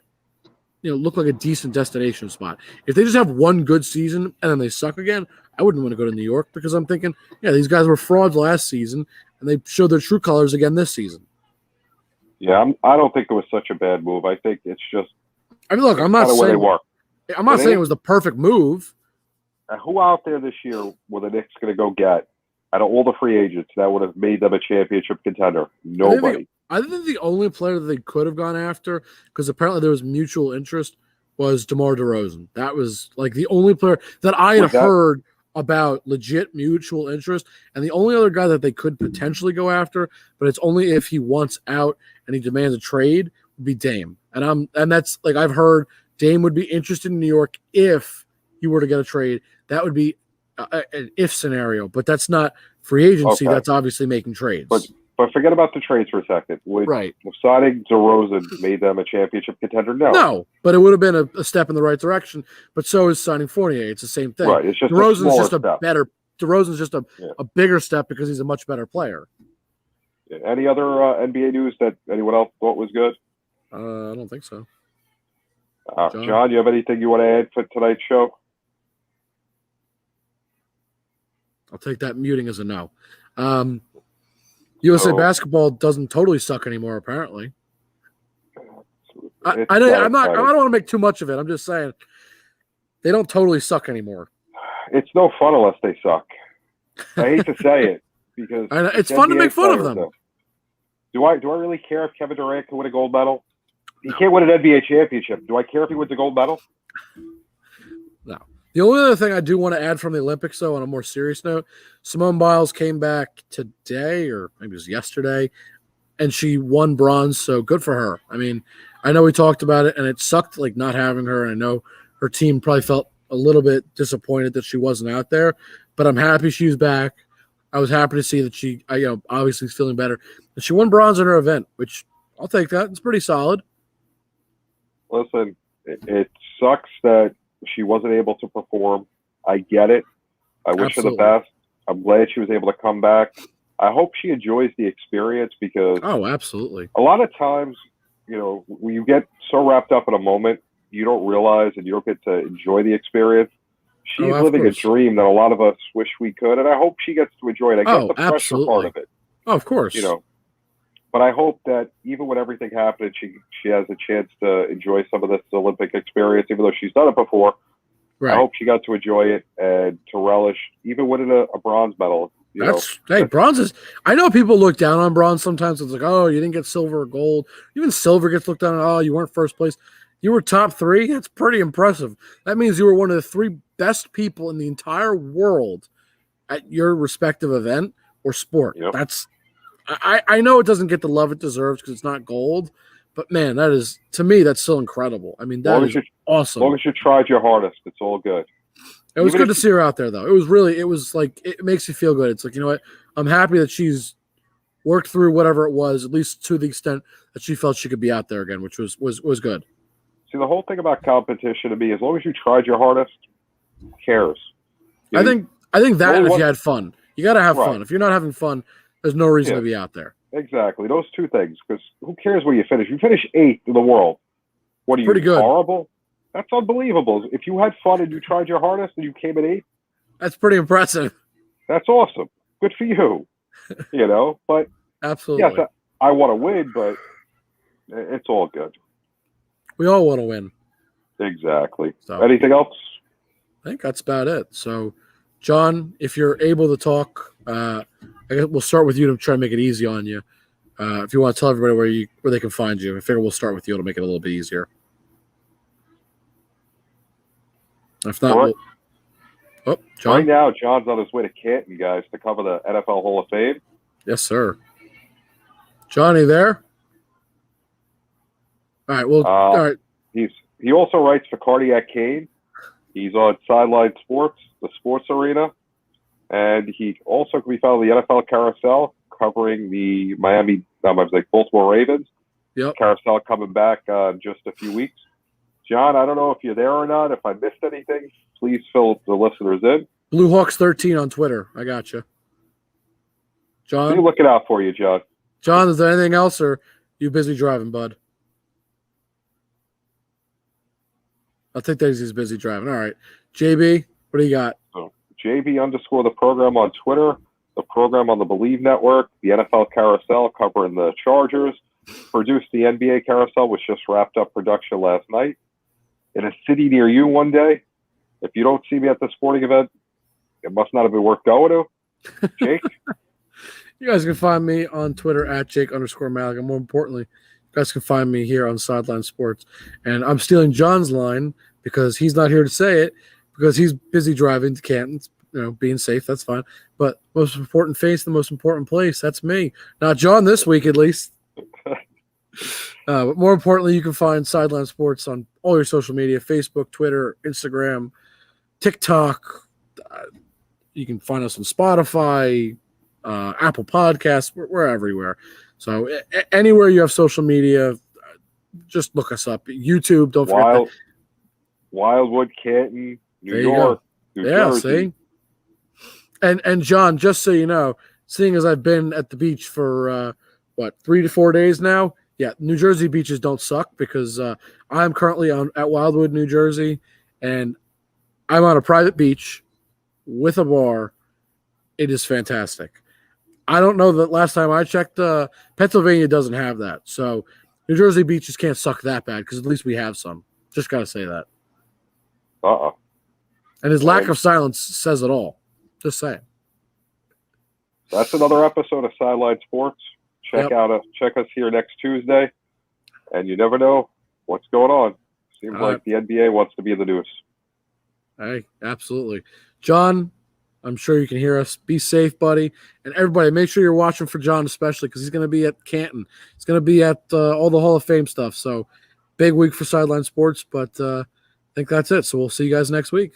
like a decent destination spot. If they just have one good season and then they suck again, I wouldn't want to go to New York because I'm thinking, these guys were frauds last season and they showed their true colors again this season. Yeah, I don't think it was such a bad move. I think it's just. I mean, look, I'm not saying it was the perfect move. Who out there this year were the Knicks going to go get out of all the free agents that would have made them a championship contender? Nobody. I think the only player that they could have gone after, because apparently there was mutual interest, was DeMar DeRozan. That was like the only player that I had heard about legit mutual interest. And the only other guy that they could potentially go after, but it's only if he wants out and he demands a trade, would be Dame. And that's like I've heard Dame would be interested in New York if he were to get a trade. That would be an if scenario, but that's not free agency. Okay. That's obviously making trades. But forget about the trades for a second. Would signing DeRozan made them a championship contender? No, but it would have been a step in the right direction. But so is signing Fournier. It's the same thing. Right. It's just DeRozan's just step. a bigger step because he's a much better player. Yeah. Any other NBA news that anyone else thought was good? I don't think so. John, you have anything you want to add for tonight's show? I'll take that muting as a no. USA basketball doesn't totally suck anymore, apparently. I don't want to make too much of it. I'm just saying they don't totally suck anymore. It's no fun unless they suck. I hate to say it because it's fun to make fun of them. Do I really care if Kevin Durant can win a gold medal? He can't win an NBA championship. Do I care if he wins a gold medal? No. The only other thing I do want to add from the Olympics, though, on a more serious note, Simone Biles came back today, or maybe it was yesterday, and she won bronze, so good for her. I mean, I know we talked about it, and it sucked like not having her. And I know her team probably felt a little bit disappointed that she wasn't out there, but I'm happy she was back. I was happy to see that she, obviously is feeling better. And she won bronze in her event, which I'll take that. It's pretty solid. Listen, it sucks that she wasn't able to perform. I get it. I wish her the best. I'm glad she was able to come back. I hope she enjoys the experience because absolutely. A lot of times, when you get so wrapped up in a moment, you don't realize and you don't get to enjoy the experience. She's living a dream that a lot of us wish we could, and I hope she gets to enjoy it. I get the pressure part of it. Oh, of course. But I hope that even when everything happened, she has a chance to enjoy some of this Olympic experience, even though she's done it before. Right. I hope she got to enjoy it and to relish, even winning a bronze medal. Bronze is. I know people look down on bronze sometimes. It's like, oh, you didn't get silver or gold. Even silver gets looked down on. Oh, you weren't first place. You were top 3. That's pretty impressive. That means you were one of the 3 best people in the entire world at your respective event or sport. Yep. That's. I know it doesn't get the love it deserves because it's not gold, but man, that is, to me, that's still incredible. I mean, that is awesome. As long as you tried your hardest, it's all good. It was good to see her out there, though. It was like, it makes you feel good. It's like, you know what? I'm happy that she's worked through whatever it was, at least to the extent that she felt she could be out there again, which was good. See, the whole thing about competition to me, as long as you tried your hardest, who cares? I think that if you had fun. You got to have fun. If you're not having fun, there's no reason to be out there. Exactly. Those 2 things, because who cares where you finish? You finish 8th in the world. What are you, pretty good. Horrible? That's unbelievable. If you had fun and you tried your hardest and you came at 8th, that's pretty impressive. That's awesome. Good for you. But absolutely. Yes, I want to win, but it's all good. We all want to win. Exactly. So, anything else? I think that's about it. So, John, if you're able to talk, I guess we'll start with you to try and make it easy on you. If you want to tell everybody where they can find you, I figure we'll start with you to make it a little bit easier. If not, John? Right now, John's on his way to Canton, guys, to cover the NFL Hall of Fame. Yes, sir. Johnny, there? All right. Well, all right. He also writes for Cardiac Cane. He's on Sideline Sports, the sports arena, and he also can be found on the NFL Carousel covering the Baltimore Ravens. Yep. Carousel coming back just a few weeks. John, I don't know if you're there or not. If I missed anything, please fill the listeners in. BlueHawks13 on Twitter. I got you. John? Be looking out for you, John. John, is there anything else, or you busy driving, bud? I think that he's busy driving. All right. JB, what do you got? So, JB_ the program on Twitter, the program on the Believe Network, the NFL Carousel covering the Chargers, produced the NBA Carousel, which just wrapped up production last night. In a city near you one day, if you don't see me at the sporting event, it must not have been worth going to. Jake? You guys can find me on Twitter at Jake_Malik. And more importantly, you guys can find me here on Sideline Sports. And I'm stealing John's line because he's not here to say it because he's busy driving to Canton, being safe. That's fine. But most important face, the most important place, that's me. Not John this week, at least. But more importantly, you can find Sideline Sports on all your social media, Facebook, Twitter, Instagram, TikTok. You can find us on Spotify, Apple Podcasts. We're everywhere. So anywhere you have social media, just look us up. YouTube, don't forget that. Wildwood, Canton, New York, New Jersey. See? And John, just so you know, seeing as I've been at the beach for 3 to 4 days now, New Jersey beaches don't suck because I'm currently at Wildwood, New Jersey, and I'm on a private beach with a bar. It is fantastic. I don't know that last time I checked, Pennsylvania doesn't have that. So New Jersey beaches can't suck that bad because at least we have some. Just got to say that. And his lack of silence says it all. Just saying. That's another episode of Sideline Sports. Check us here next Tuesday. And you never know what's going on. Seems like the NBA wants to be in the news. Hey, absolutely. John, I'm sure you can hear us. Be safe, buddy. And everybody, make sure you're watching for Jon, especially because he's going to be at Canton. He's going to be at all the Hall of Fame stuff. So big week for Sideline Sports, but I think that's it. So we'll see you guys next week.